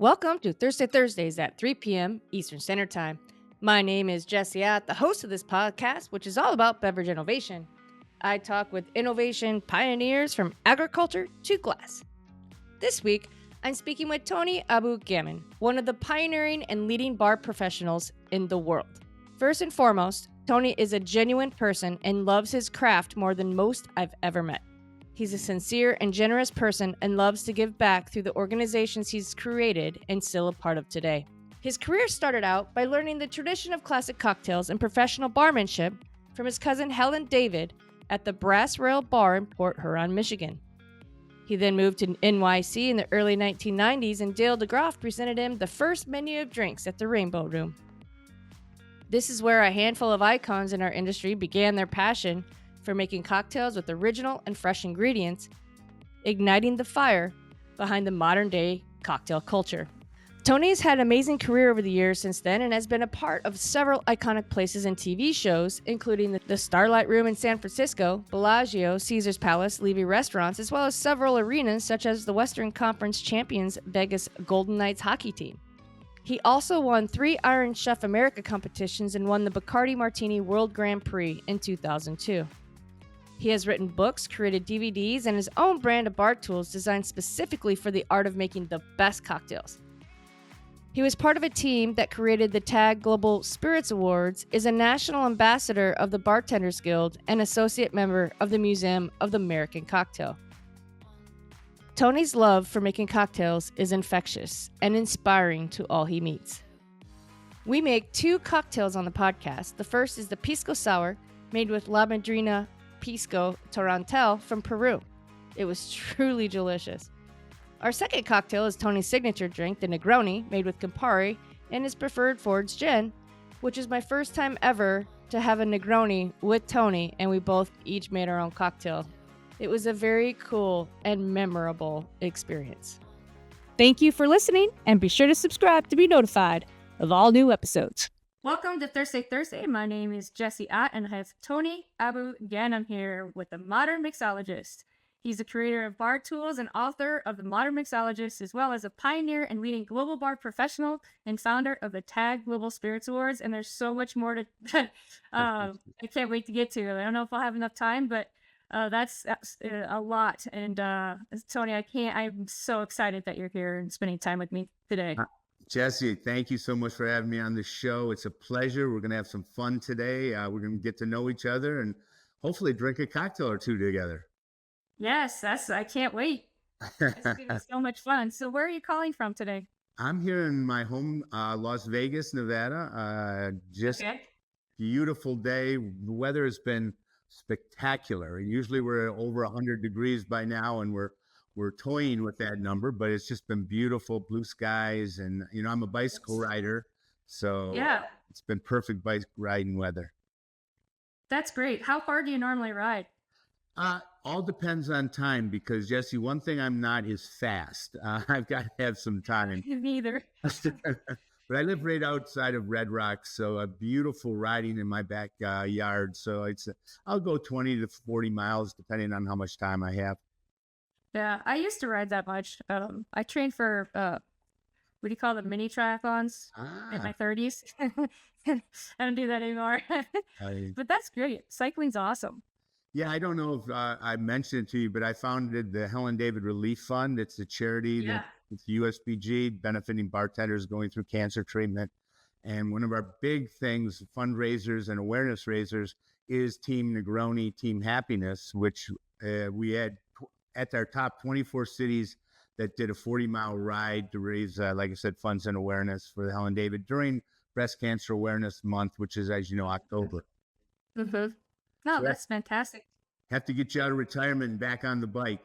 Welcome to Thursdays at 3 p.m. Eastern Standard Time. My name is Jessie At, the host of this podcast, which is all about beverage innovation. I talk with innovation pioneers from agriculture to glass. This week, I'm speaking with Tony Abou-Gamin, one of the pioneering and leading bar professionals in the world. First and foremost, Tony is a genuine person and loves his craft more than most I've ever met. He's a sincere and generous person and loves to give back through the organizations he's created and still a part of today. His career started out by learning the tradition of classic cocktails and professional barmanship from his cousin Helen David at the Brass Rail Bar in Port Huron, Michigan. He then moved to NYC in the early 1990s, and Dale DeGroff presented him the first menu of drinks at the Rainbow Room. This is where a handful of icons in our industry began their passion for making cocktails with original and fresh ingredients, igniting the fire behind the modern-day cocktail culture. Tony has had an amazing career over the years since then and has been a part of several iconic places and TV shows, including the Starlight Room in San Francisco, Bellagio, Caesar's Palace, Levy Restaurants, as well as several arenas such as the Western Conference champions Vegas Golden Knights hockey team. He also won 3 Iron Chef America competitions and won the Bacardi Martini World Grand Prix in 2002. He has written books, created DVDs, and his own brand of bar tools designed specifically for the art of making the best cocktails. He was part of a team that created the TAG Global Spirits Awards, is a national ambassador of the Bartenders Guild, and associate member of the Museum of the American Cocktail. Tony's love for making cocktails is infectious and inspiring to all he meets. We make 2 cocktails on the podcast. The first is the Pisco Sour, made with La Madrina Pisco Torrentel from Peru. It was truly delicious. Our second cocktail is Tony's signature drink, the Negroni, made with Campari and his preferred Ford's Gin, which is my first time ever to have a Negroni with Tony, and we both each made our own cocktail. It was a very cool and memorable experience. Thank you for listening, and be sure to subscribe to be notified of all new episodes. Welcome to Thursday. My name is Jessie At, and I have Tony Abou-Gamin here with the Modern Mixologist. He's the creator of bar tools and author of the Modern Mixologist, as well as a pioneer and leading global bar professional and founder of the TAG Global Spirits Awards. And there's so much more to I can't wait to get to. I don't know if I'll have enough time, but that's a lot. And Tony, I'm so excited that you're here and spending time with me today. Jessie, thank you so much for having me on the show. It's a pleasure. We're going to have some fun today. We're going to get to know each other and hopefully drink a cocktail or two together. Yes, I can't wait. It's going to be so much fun. So where are you calling from today? I'm here in my home, Las Vegas, Nevada. Beautiful day. The weather has been spectacular. Usually we're over 100 degrees by now, and we're toying with that number, but it's just been beautiful, blue skies, and I'm a bicycle rider, so yeah, it's been perfect bike riding weather. That's great. How far do you normally ride? All depends on time, because Jessie, one thing I'm not is fast. I've got to have some time. Neither. But I live right outside of Red Rocks, so a beautiful riding in my backyard. So I'll go 20 to 40 miles depending on how much time I have. Yeah, I used to ride that much. I trained for, what do you call them, mini triathlons in my 30s. I don't do that anymore. But that's great. Cycling's awesome. Yeah, I don't know if I mentioned it to you, but I founded the Helen David Relief Fund. It's a charity it's USBG, benefiting bartenders going through cancer treatment. And one of our big things, fundraisers and awareness raisers, is Team Negroni, Team Happiness, which we had at our top 24 cities that did a 40-mile ride to raise, like I said, funds and awareness for the Helen David during Breast Cancer Awareness Month, which is, as you know, October. Mm-hmm. No, that's fantastic. Have to get you out of retirement and back on the bike.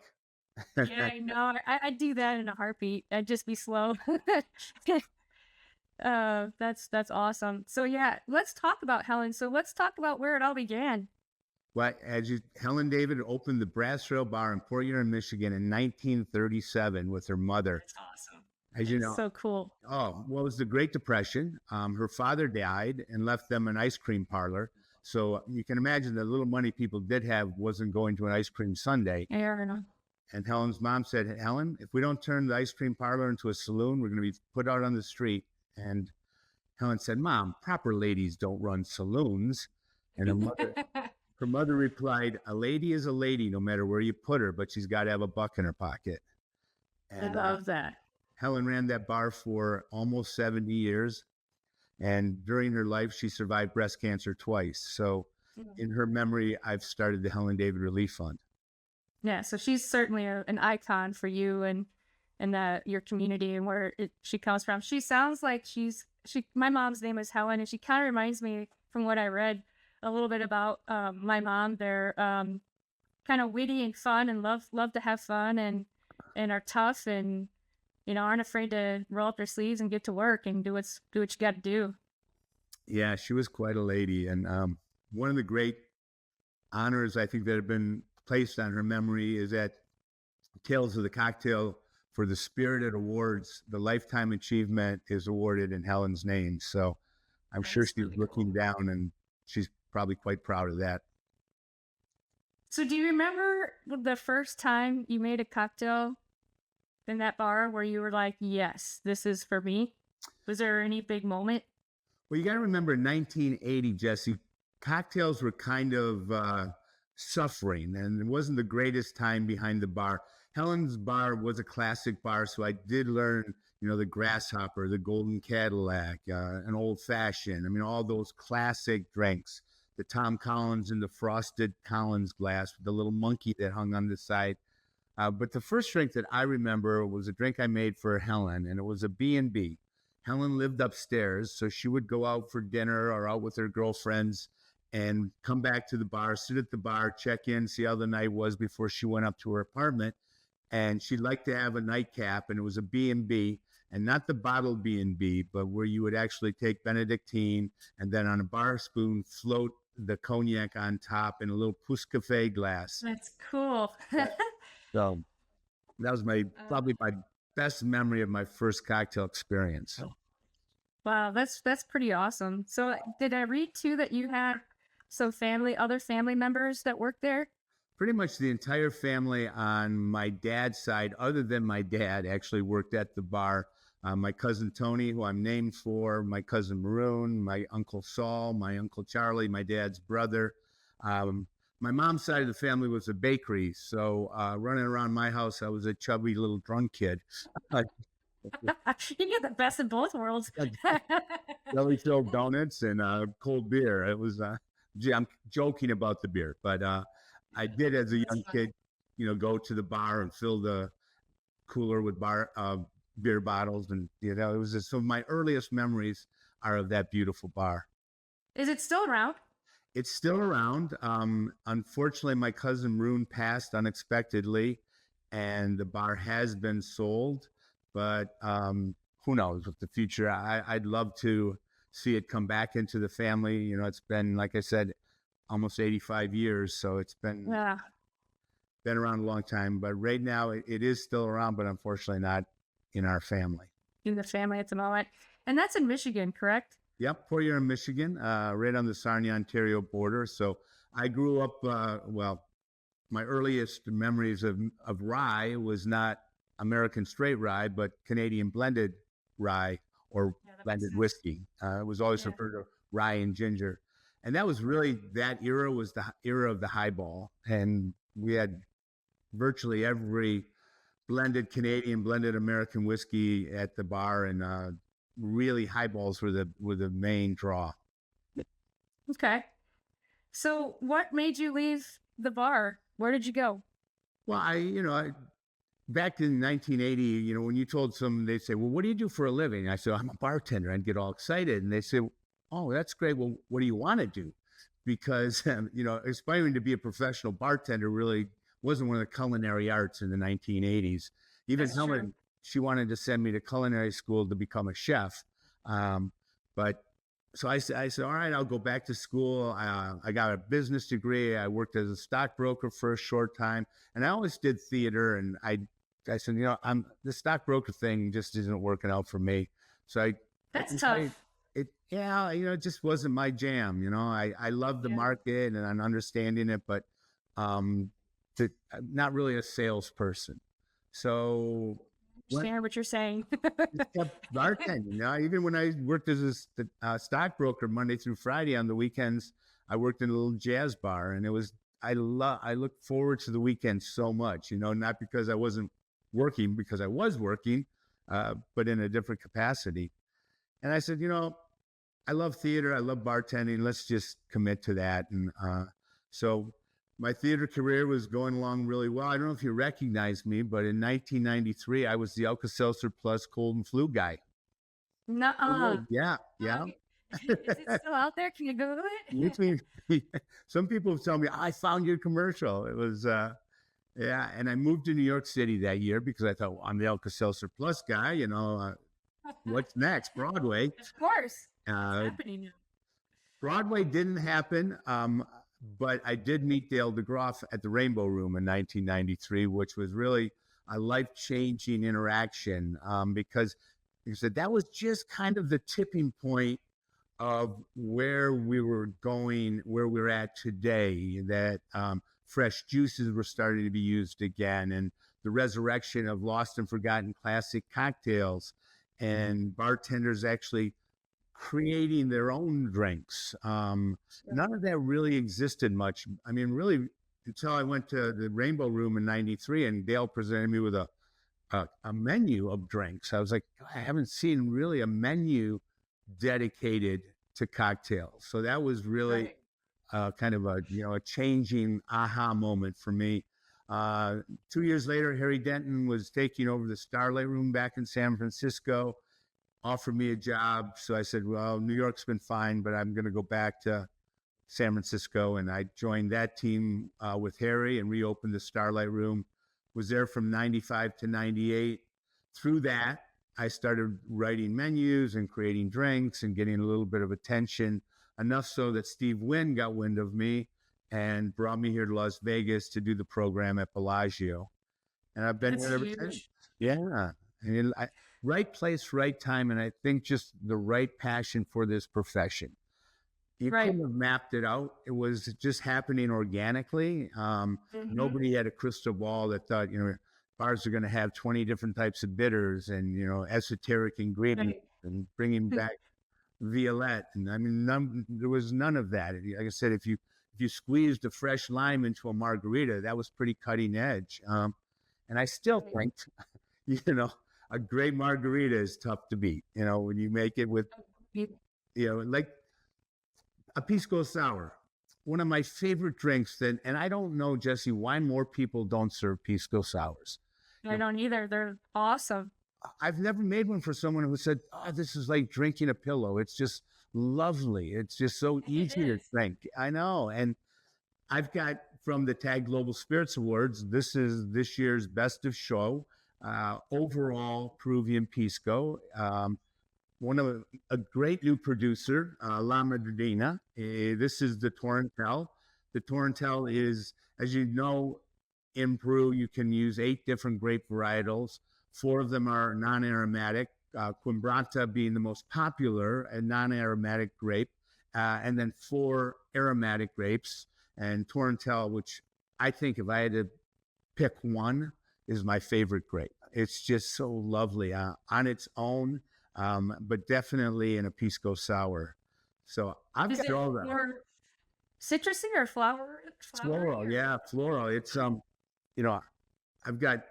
Yeah, I know. I'd do that in a heartbeat. I'd just be slow. That's awesome. So yeah, let's talk about Helen. So let's talk about where it all began. Well, Helen David opened the Brass Rail Bar in Port Huron, Michigan in 1937 with her mother. That's awesome. As you know, so cool. Oh, well, it was the Great Depression. Her father died and left them an ice cream parlor. So you can imagine the little money people did have wasn't going to an ice cream sundae. Yeah, I know. And Helen's mom said, Helen, if we don't turn the ice cream parlor into a saloon, we're going to be put out on the street. And Helen said, Mom, proper ladies don't run saloons. And her mother replied, a lady is a lady, no matter where you put her, but she's got to have a buck in her pocket. And I love that. Helen ran that bar for almost 70 years. And during her life, she survived breast cancer twice. So in her memory, I've started the Helen David Relief Fund. Yeah, so she's certainly an icon for you and your community and where she comes from. She sounds like my mom's name is Helen, and she kind of reminds me, from what I read, a little bit about my mom. They're kind of witty and fun and love to have fun and are tough and, aren't afraid to roll up their sleeves and get to work and do what you got to do. Yeah, she was quite a lady. And one of the great honors I think that have been placed on her memory is that Tales of the Cocktail for the Spirited Awards. The Lifetime Achievement is awarded in Helen's name. So I'm sure she's really looking down, and she's probably quite proud of that. So do you remember the first time you made a cocktail in that bar where you were like, yes, this is for me? Was there any big moment? Well, you got to remember 1980, Jesse, cocktails were kind of suffering, and it wasn't the greatest time behind the bar. Helen's bar was a classic bar, so I did learn, the Grasshopper, the Golden Cadillac, an Old Fashioned. I mean, all those classic drinks, the Tom Collins and the Frosted Collins glass with the little monkey that hung on the side. But the first drink that I remember was a drink I made for Helen, and it was a B&B. Helen lived upstairs, so she would go out for dinner or out with her girlfriends and come back to the bar, sit at the bar, check in, see how the night was before she went up to her apartment. And she'd like to have a nightcap, and it was a B&B, and not the bottled B&B, but where you would actually take Benedictine and then on a bar spoon float the cognac on top in a little Pousse Café glass. That's cool. So that was probably my best memory of my first cocktail experience. Wow, that's pretty awesome. So did I read too that you had other family members that worked there? Pretty much the entire family on my dad's side, other than my dad, actually worked at the bar. My cousin Tony, who I'm named for, my cousin Maroon, my Uncle Saul, my Uncle Charlie, my dad's brother. My mom's side of the family was a bakery. So running around my house, I was a chubby little drunk kid. You get the best of both worlds. Jelly filled donuts and cold beer. It was, I'm joking about the beer, but I did as a young kid, go to the bar and fill the cooler with beer bottles. And, it was just, so my earliest memories are of that beautiful bar. Is it still around? It's still around. Unfortunately, my cousin Rune passed unexpectedly, and the bar has been sold. But who knows what the future? I'd love to see it come back into the family. It's been, like I said, almost 85 years. So it's been around a long time. But right now it is still around, but unfortunately not in our family. In the family at the moment. And that's in Michigan, correct? Yep, Port Huron, Michigan, right on the Sarnia-Ontario border. So I grew up, my earliest memories of rye was not American straight rye, but Canadian blended rye or blended whiskey. It was always referred to rye and ginger. And that was really, that era was the era of the highball. And we had virtually every blended Canadian, blended American whiskey at the bar, and really highballs were the main draw. Okay. So what made you leave the bar? Where did you go? Well, back in 1980, when you told someone, they'd say, well, what do you do for a living? I said, I'm a bartender. I'd get all excited. And they say, oh, that's great. Well, what do you want to do? Because, aspiring to be a professional bartender really wasn't one of the culinary arts in the 1980s. Even Helen, she wanted to send me to culinary school to become a chef. But so I said, all right, I'll go back to school. I got a business degree. I worked as a stockbroker for a short time, and I always did theater. And I said, the stockbroker thing just isn't working out for me. So that's tough. It just wasn't my jam. I love the market and I'm understanding it, but I'm not really a salesperson. So Understand what you're saying. just kept bartending. Even when I worked as a stockbroker Monday through Friday, on the weekends, I worked in a little jazz bar, and I look forward to the weekend so much, not because I wasn't working, because I was working, but in a different capacity. And I said, I love theater. I love bartending. Let's just commit to that. And so my theater career was going along really well. I don't know if you recognize me, but in 1993, I was the Alka-Seltzer Plus cold and flu guy. Nuh-uh. Yeah. Okay. Is it still out there? Can you Google it? Some people tell me, I found your commercial. It was, and I moved to New York City that year because I thought, well, I'm the Alka-Seltzer Plus guy, what's next? Broadway. Of course. It's Uh, happening now. Broadway didn't happen, but I did meet Dale DeGroff at the Rainbow Room in 1993, which was really a life-changing interaction because he said that was just kind of the tipping point of where we were going, where we're at today, that fresh juices were starting to be used again, and the resurrection of lost and forgotten classic cocktails, and bartenders actually creating their own drinks. None of that really existed much. I mean, really, until I went to the Rainbow Room in '93, and Dale presented me with a menu of drinks. I was like, I haven't seen really a menu dedicated to cocktails. So that was really kind of a changing aha moment for me. 2 years later, Harry Denton was taking over the Starlight Room back in San Francisco, offered me a job. So I said, well, New York's been fine, but I'm going to go back to San Francisco. And I joined that team with Harry and reopened the Starlight Room. Was there from 95 to 98. Through that, I started writing menus and creating drinks and getting a little bit of attention, enough so that Steve Wynn got wind of me and brought me here to Las Vegas to do the program at Bellagio. And I've been here ever since. Yeah. And right place, right time. And I think just the right passion for this profession. You couldn't have mapped it out. It was just happening organically. Nobody had a crystal ball that thought, bars are going to have 20 different types of bitters and, esoteric ingredients and bringing back Violette. And I mean, there was none of that. Like I said, if you squeezed a fresh lime into a margarita, that was pretty cutting edge. And I still think, a great margarita is tough to beat, when you make it with, like a pisco sour, one of my favorite drinks. And I don't know, Jesse, why more people don't serve pisco sours. I don't either. They're awesome. I've never made one for someone who said, oh, this is like drinking a pillow. It's just lovely. It's just so easy to drink. I know. And I've got from the TAG Global Spirits Awards, this is this year's best of show, overall Peruvian Pisco. One of a great new producer, La Madrina. This is the Torrentel. The Torrentel is, as you know, in Peru, you can use 8 different grape varietals. 4 of them are non-aromatic, Quimbranta being the most popular and non-aromatic grape, and then 4 aromatic grapes. And Torrentel, which I think if I had to pick one, is my favorite grape. It's just so lovely on its own. But definitely in a pisco sour. So I've got all that. More citrusy or floral? Floral, yeah, floral. It's I've got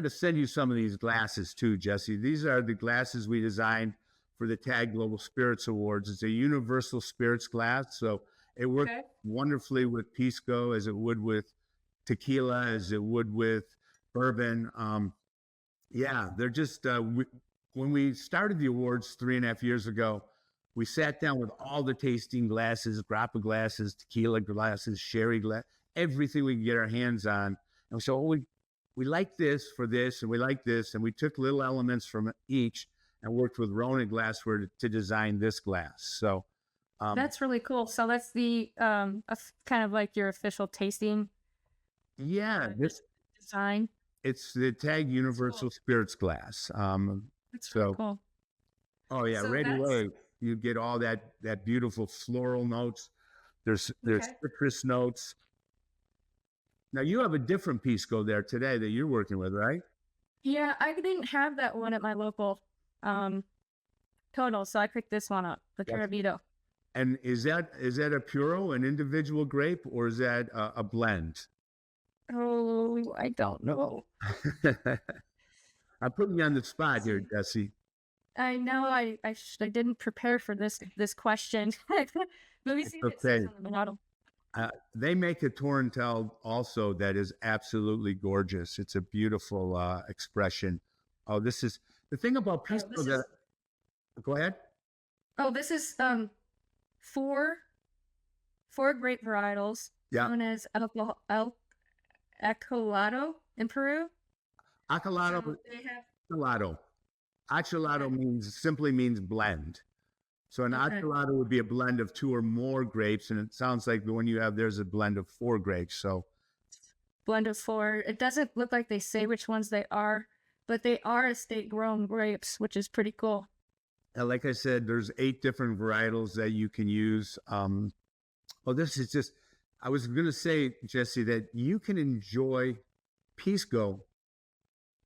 to send you some of these glasses too, Jesse. These are the glasses we designed for the TAG Global Spirits Awards. It's a universal spirits glass, so it works wonderfully with pisco, as it would with tequila, as it would with bourbon. They're just when we started the awards 3.5 years ago, we sat down with all the tasting glasses, grappa glasses, tequila glasses, sherry glass, everything we could get our hands on. And we said, we like this for this, and we like this. And we took little elements from each and worked with Rona Glassware to design this glass. So that's really cool. So that's the kind of like your official tasting. Yeah, this design. It's the TAG Universal Spirits glass. That's really cool. Oh yeah, so right away you get all that beautiful floral notes. There's citrus notes. Now you have a different pisco there today that you're working with, right? Yeah, I didn't have that one at my local total, so I picked this one up, the Carabito. And is that a Puro, an individual grape, or is that a blend? Oh, I don't know. I'm putting you on the spot here, Jesse. I know I didn't prepare for this question. Let me see if it says on the bottle. They make a Torrentel also that is absolutely gorgeous. It's a beautiful expression. Oh, this is the thing about pisco. Go ahead. Oh, this is four grape varietals known as Acolado in Peru. Acolado. Acolado. Acholado simply means blend. So an acholado would be a blend of 2 or more grapes, and it sounds like the one you have there's a blend of 4 grapes. So blend of 4. It doesn't look like they say which ones they are, but they are estate-grown grapes, which is pretty cool. Like I said, there's 8 different varietals that you can use. This is just, I was going to say, Jesse, that you can enjoy pisco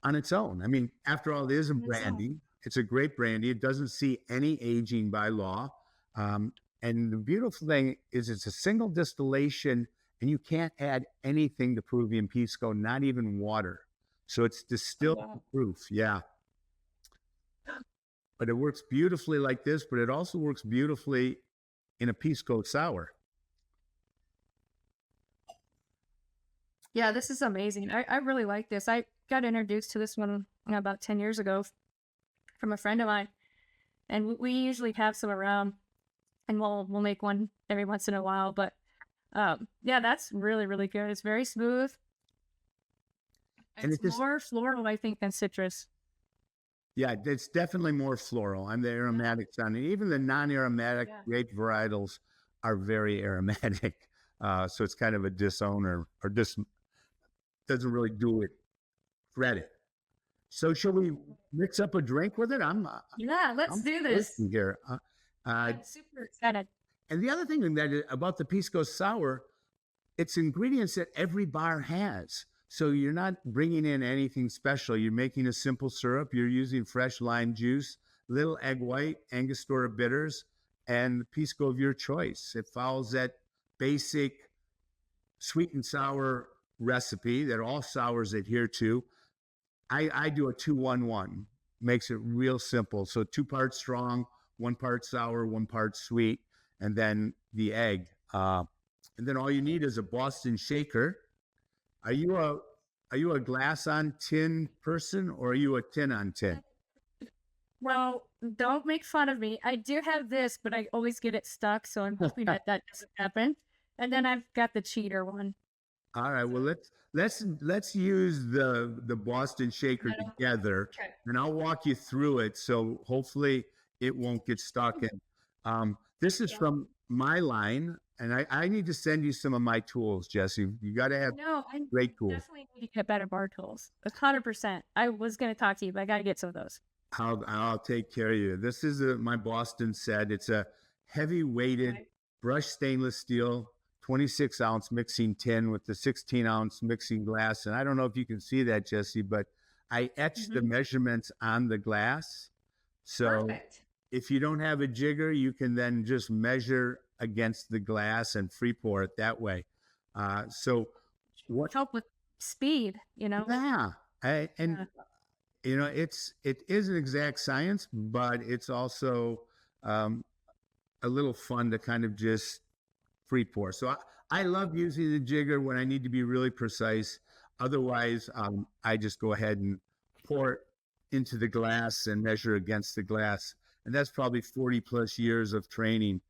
on its own. I mean, after all, it is a brandy. It's a great brandy. It doesn't see any aging by law. And the beautiful thing is it's a single distillation, and you can't add anything to Peruvian pisco, not even water. So it's distilled proof. Yeah. But it works beautifully like this, but it also works beautifully in a pisco sour. Yeah, this is amazing. I really like this. I got introduced to this one about 10 years ago from a friend of mine, and we usually have some around, and we'll make one every once in a while. But yeah, that's really, really good. It's very smooth. And it's more floral, I think, than citrus. Yeah, it's definitely more floral. I'm the aromatics on it. Even the non-aromatic grape varietals are very aromatic. So it's kind of a dishonor, or doesn't really do it credit. So shall we mix up a drink with it? Let's do this. Here. I'm super excited. And the other thing about the pisco sour, it's ingredients that every bar has. So you're not bringing in anything special. You're making a simple syrup. You're using fresh lime juice, little egg white, Angostura bitters, and the pisco of your choice. It follows that basic sweet and sour recipe that all sours adhere to. I do a 2-1-1. Makes it real simple. So 2 parts strong, 1 part sour, 1 part sweet, and then the egg. And then all you need is a Boston shaker. Are you a glass on tin person, or are you a tin on tin? Well, don't make fun of me. I do have this, but I always get it stuck, so I'm hoping that doesn't happen. And then I've got the cheater one. All right. Well, let's use the Boston shaker together, and I'll walk you through it. So hopefully it won't get stuck. And this is from my line, and I need to send you some of my tools, Jesse. You got to have great tools. Definitely need to get better bar tools. 100%. I was going to talk to you, but I got to get some of those. I'll take care of you. This is my Boston set. It's a heavy weighted brushed stainless steel 26-ounce mixing tin with the 16-ounce mixing glass. And I don't know if you can see that, Jesse, but I etched the measurements on the glass. So if you don't have a jigger, you can then just measure against the glass and free pour it that way. So what help with speed, you know? Yeah. You know, it is an exact science, but it's also a little fun to kind of just free pour. So I love using the jigger when I need to be really precise. Otherwise, I just go ahead and pour it into the glass and measure against the glass. And that's probably 40 plus years of training.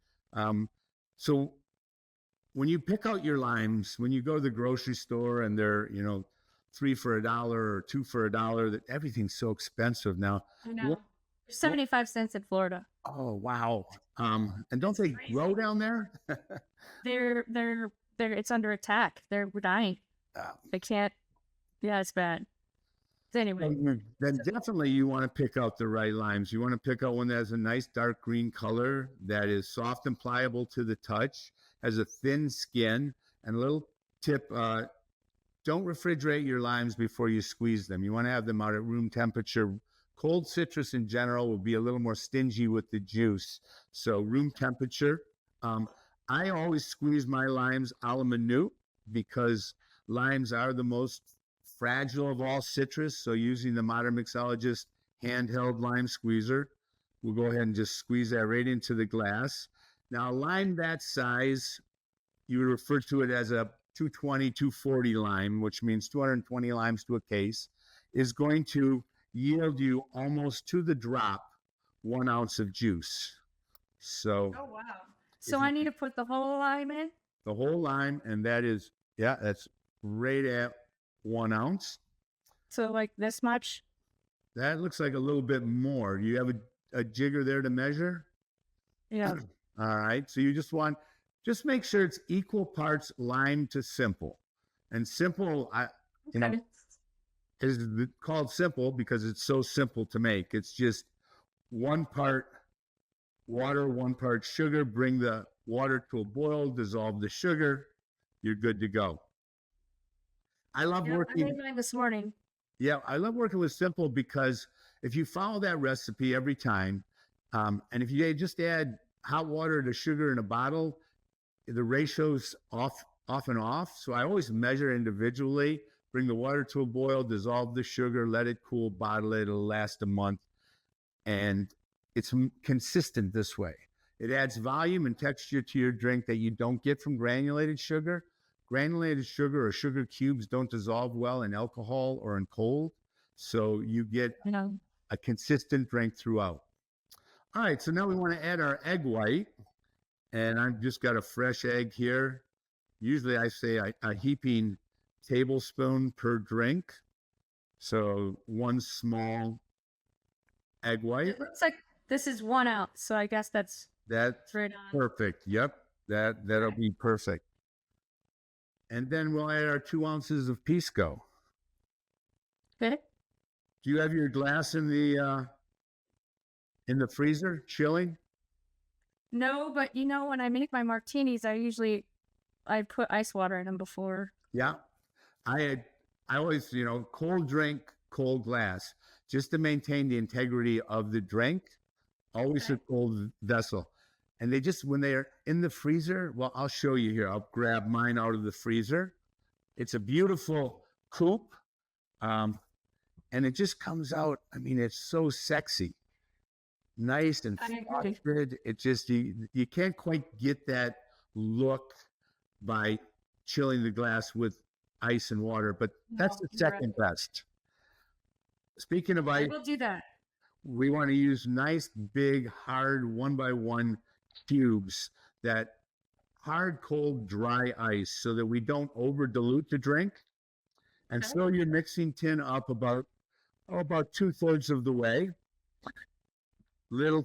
So when you pick out your limes, when you go to the grocery store and they're, 3 for $1 or 2 for $1, that everything's so expensive now. I know. 75 cents in Florida. Oh, wow. And don't they grow down there? They're it's under attack. They're dying. They can't. Yeah, it's bad. Anyway. Then definitely you want to pick out the right limes. You want to pick out one that has a nice dark green color, that is soft and pliable to the touch, has a thin skin, and a little tip don't refrigerate your limes before you squeeze them. You want to have them out at room temperature. Cold citrus in general will be a little more stingy with the juice. So room temperature. I always squeeze my limes a la minute because limes are the most fragile of all citrus. So using the modern Mixologist handheld lime squeezer, we'll go ahead and just squeeze that right into the glass. Now, a lime that size, you would refer to it as a 220, 240 lime, which means 220 limes to a case, is going to yield you almost to the drop 1 ounce of juice. So, oh wow! So I need to put the whole lime in. The whole lime, and that is, yeah, that's right at 1 ounce. So like this much. That looks like a little bit more. You have a jigger there to measure? Yeah. All right. So you just make sure it's equal parts lime to simple. And simple, is called simple because it's so simple to make. It's just 1 part water, 1 part sugar. Bring the water to a boil, dissolve the sugar. You're good to go. I love working. I made mine this morning. Yeah, I love working with simple because if you follow that recipe every time, and if you just add hot water to sugar in a bottle, the ratio's off and off. So I always measure individually, bring the water to a boil, dissolve the sugar, let it cool, bottle it. It'll last a month. And it's consistent this way. It adds volume and texture to your drink that you don't get from granulated sugar. Granulated sugar or sugar cubes don't dissolve well in alcohol or in cold. So you get a consistent drink throughout. All right, so now we want to add our egg white. And I've just got a fresh egg here. Usually I say a heaping tablespoon per drink. So 1 small egg white. It looks like this is 1 ounce. So I guess that's right on. Perfect. Yep, that'll be perfect. And then we'll add our 2 ounces of Pisco. Okay. Do you have your glass in the freezer, chilling? No, but when I make my martinis, I put ice water in them before. Yeah. I always, cold drink, cold glass, just to maintain the integrity of the drink. Always a cold vessel. And when they're in the freezer, well, I'll show you here. I'll grab mine out of the freezer. It's a beautiful coupe. And it just comes out. I mean, it's so sexy. Nice and frosted. It just, you can't quite get that look by chilling the glass with ice and water, but that's the second best. Speaking of ice, we'll do that. We want to use nice, big, hard 1x1 cubes, that hard, cold, dry ice, so that we don't over dilute the drink. And fill your mixing tin up about 2/3 of the way. Little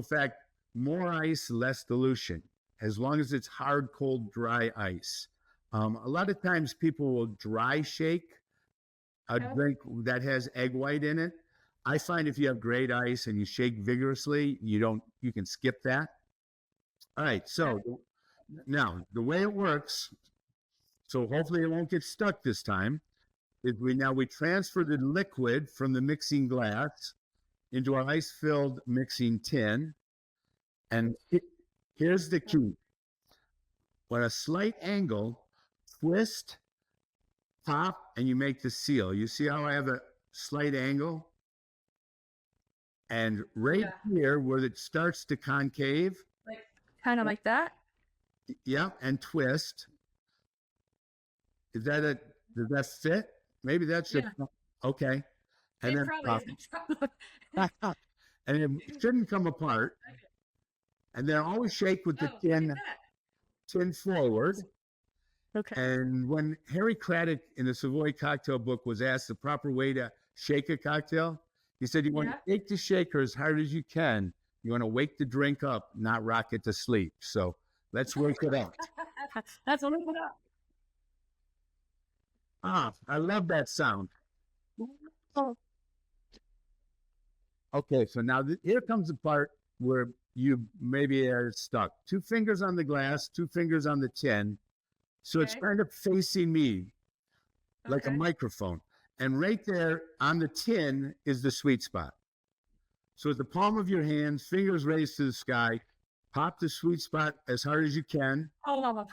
fact, more ice, less dilution, as long as it's hard, cold, dry ice. A lot of times people will dry shake a drink that has egg white in it. I find if you have great ice and you shake vigorously, you can skip that. All right, so now the way it works, so hopefully it won't get stuck this time, is we transfer the liquid from the mixing glass into our ice-filled mixing tin. And here's the key. At a slight angle, twist, pop, and you make the seal. You see how I have a slight angle? And here, where it starts to concave. Kind of like that? Yeah, and twist. Does that fit? Maybe that's okay. And then and it shouldn't come apart. And then always shake with the tin forward. Okay. And when Harry Craddock in the Savoy Cocktail book was asked the proper way to shake a cocktail, he said, you want to shake the shaker as hard as you can. You want to wake the drink up, not rock it to sleep. So let's work it out. That's what it up. I love that sound. Oh. Okay, so now here comes the part where you maybe are stuck. 2 fingers on the glass, 2 fingers on the tin. So it's kind of facing me. like a microphone. And right there on the tin is the sweet spot. So with the palm of your hands, fingers raised to the sky, pop the sweet spot as hard as you can. Oh,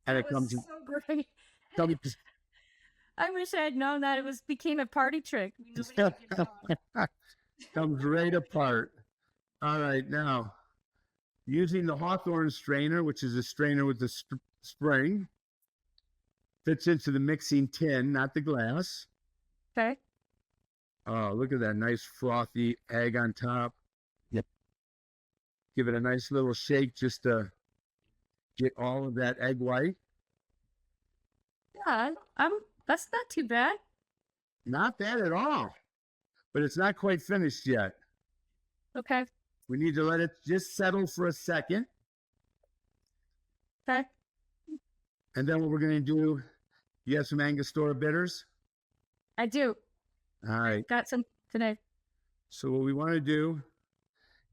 And that it comes, was so great. comes I wish I had known that it became a party trick. Nobody could get it off. comes right apart. All right, now, using the Hawthorne strainer, which is a strainer with the spring, fits into the mixing tin, not the glass. Okay. Oh, look at that nice frothy egg on top. Yep. Give it a nice little shake just to get all of that egg white. Yeah, that's not too bad. Not bad at all. But it's not quite finished yet. Okay. We need to let it just settle for a second. Okay. And then what we're going to do, you have some Angostura bitters? I do. All right. Got some today. So what we want to do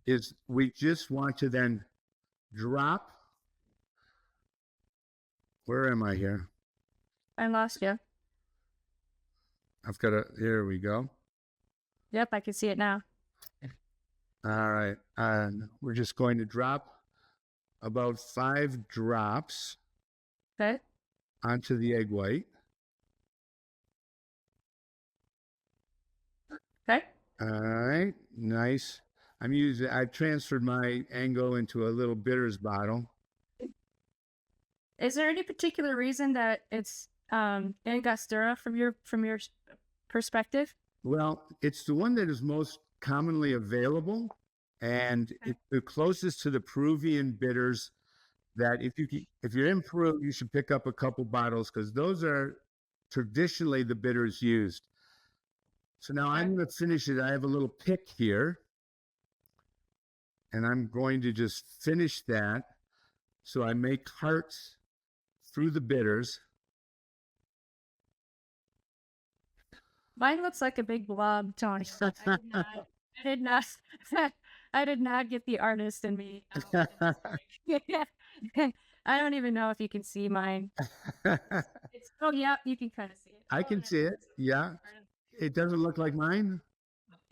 is we just want to then drop. Where am I here? I lost you. I've got a, here we go. Yep, I can see it now. All right. And we're just going to drop about 5 drops Okay. onto the egg white. Okay. All right. Nice. I've transferred my Ango into a little bitters bottle. Is there any particular reason that it's Angostura from your perspective? Well, it's the one that is most commonly available, and it's the closest to the Peruvian bitters. That if you're in Peru, you should pick up a couple bottles because those are traditionally the bitters used. So now I'm going to finish it. I have a little pick here, and I'm going to just finish that. So I make hearts through the bitters. Mine looks like a big blob, Tony. I did not. I did not get the artist in me. I don't even know if you can see mine. Oh yeah, you can kind of see it. I can see it. Yeah. It doesn't look like mine.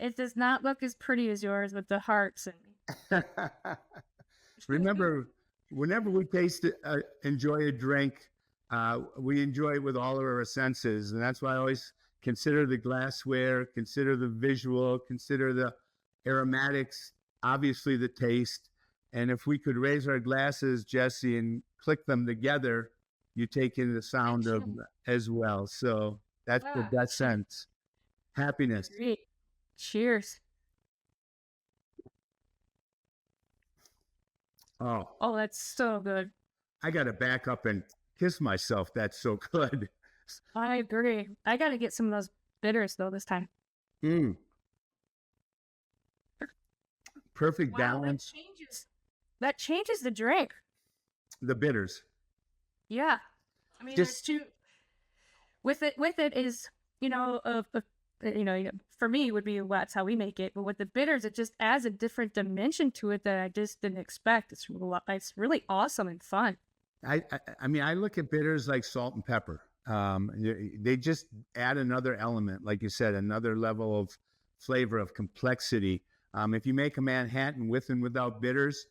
It does not look as pretty as yours with the hearts and. Remember, whenever we enjoy a drink, we enjoy it with all of our senses, and that's why I always consider the glassware, consider the visual, consider the aromatics, obviously the taste. And if we could raise our glasses, Jesse, and click them together, you take in the sound of as well. So that's the best sense. Happiness. Great. Cheers. Oh, that's so good. I got to back up and kiss myself. That's so good. I agree. I got to get some of those bitters though this time. Perfect balance. That changes the drink. The bitters. Yeah. I mean, just with it is, for me it would be that's how we make it. But with the bitters, it just adds a different dimension to it that I just didn't expect. It's really awesome and fun. I mean, I look at bitters like salt and pepper. They just add another element, like you said, another level of flavor, of complexity. If you make a Manhattan with and without bitters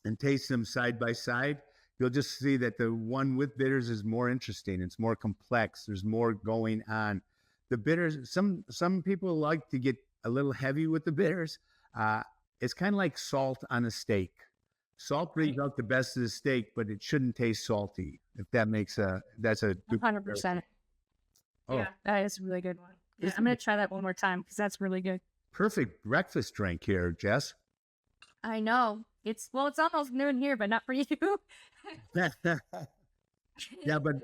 and taste them side by side, you'll just see that the one with bitters is more interesting. It's more complex. There's more going on. The bitters, some people like to get a little heavy with the bitters. It's kind of like salt on a steak. Salt brings out the best of the steak, but it shouldn't taste salty. If that makes that's a 100%. Oh, yeah, that is a really good one. Yeah, I'm gonna try that one more time because that's really good. Perfect breakfast drink here, Jess. I know it's almost noon here, but not for you. Yeah, but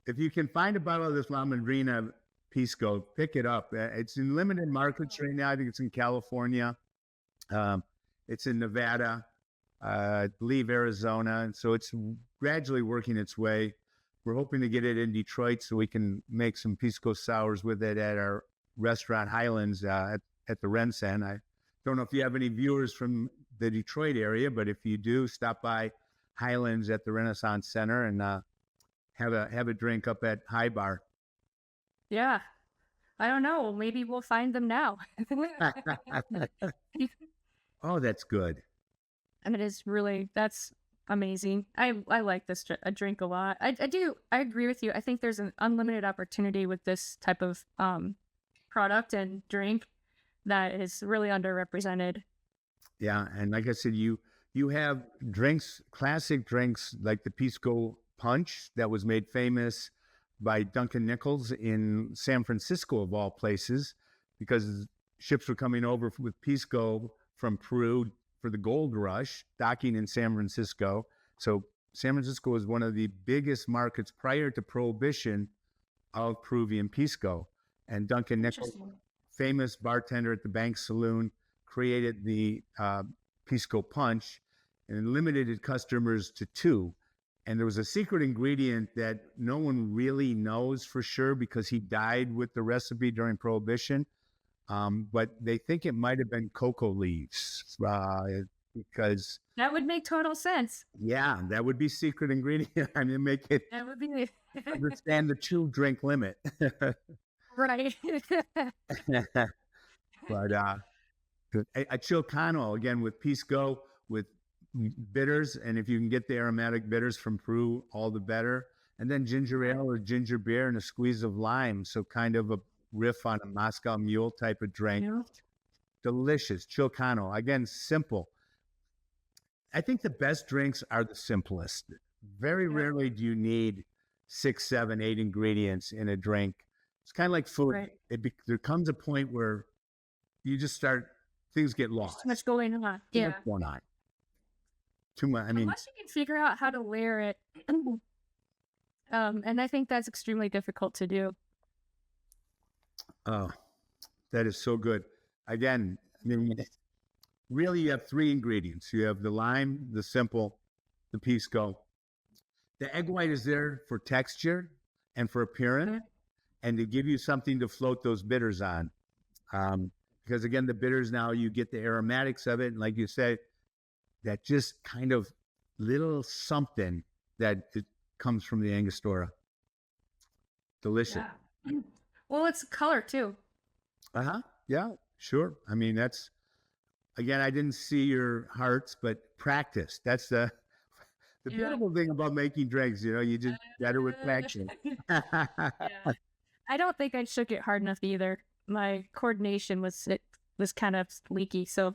if you can find a bottle of this La Madrina Pisco, pick it up. It's in limited markets right now. I think it's in California. It's in Nevada, I believe Arizona. And so it's gradually working its way. We're hoping to get it in Detroit so we can make some Pisco Sours with it at our restaurant Highlands at the Rensen. I don't know if you have any viewers from the Detroit area, but if you do, stop by Highlands at the Renaissance Center and have a drink up at High Bar. Yeah. I don't know. Maybe we'll find them now. Oh, that's good. And it is really, that's amazing. I like this a drink a lot. I agree with you. I think there's an unlimited opportunity with this type of product and drink that is really underrepresented. Yeah, and like I said, you have drinks, classic drinks like the Pisco Punch that was made famous by Duncan Nichols in San Francisco, of all places, because ships were coming over with Pisco from Peru for the gold rush, docking in San Francisco. So San Francisco was one of the biggest markets prior to Prohibition of Peruvian Pisco. And Duncan Nichols, famous bartender at the Bank Saloon, created the Pisco Punch and limited customers to 2. And there was a secret ingredient that no one really knows for sure because he died with the recipe during Prohibition. But they think it might have been cocoa leaves because that would make total sense. Yeah, that would be secret ingredient. I mean, make it that would be understand the 2 drink limit. Right. But a Chilcano, again, with Pisco, with bitters, and if you can get the aromatic bitters from Peru, all the better. And then ginger ale or ginger beer and a squeeze of lime. So kind of a riff on a Moscow Mule type of drink. Yeah. Delicious. Chilcano. Again, simple. I think the best drinks are the simplest. Very rarely do you need 6, 7, 8 ingredients in a drink. It's kind of like food. Right. There comes a point where you just things get lost. Too much going on. Too much going on. Too much. I mean, unless you can figure out how to layer it. And I think that's extremely difficult to do. Oh, that is so good. Again, I mean, really you have 3 ingredients. You have the lime, the simple, the Pisco. The egg white is there for texture and for appearance and to give you something to float those bitters on. Because again, the bitters now, you get the aromatics of it. And like you said, that just kind of little something that it comes from the Angostura. Delicious. Yeah. Well, it's color too. Yeah, sure. I mean, that's, again, I didn't see your hearts, but practice. That's the beautiful thing about making drinks. You just better with practice. I don't think I shook it hard enough either. My coordination was kind of leaky, so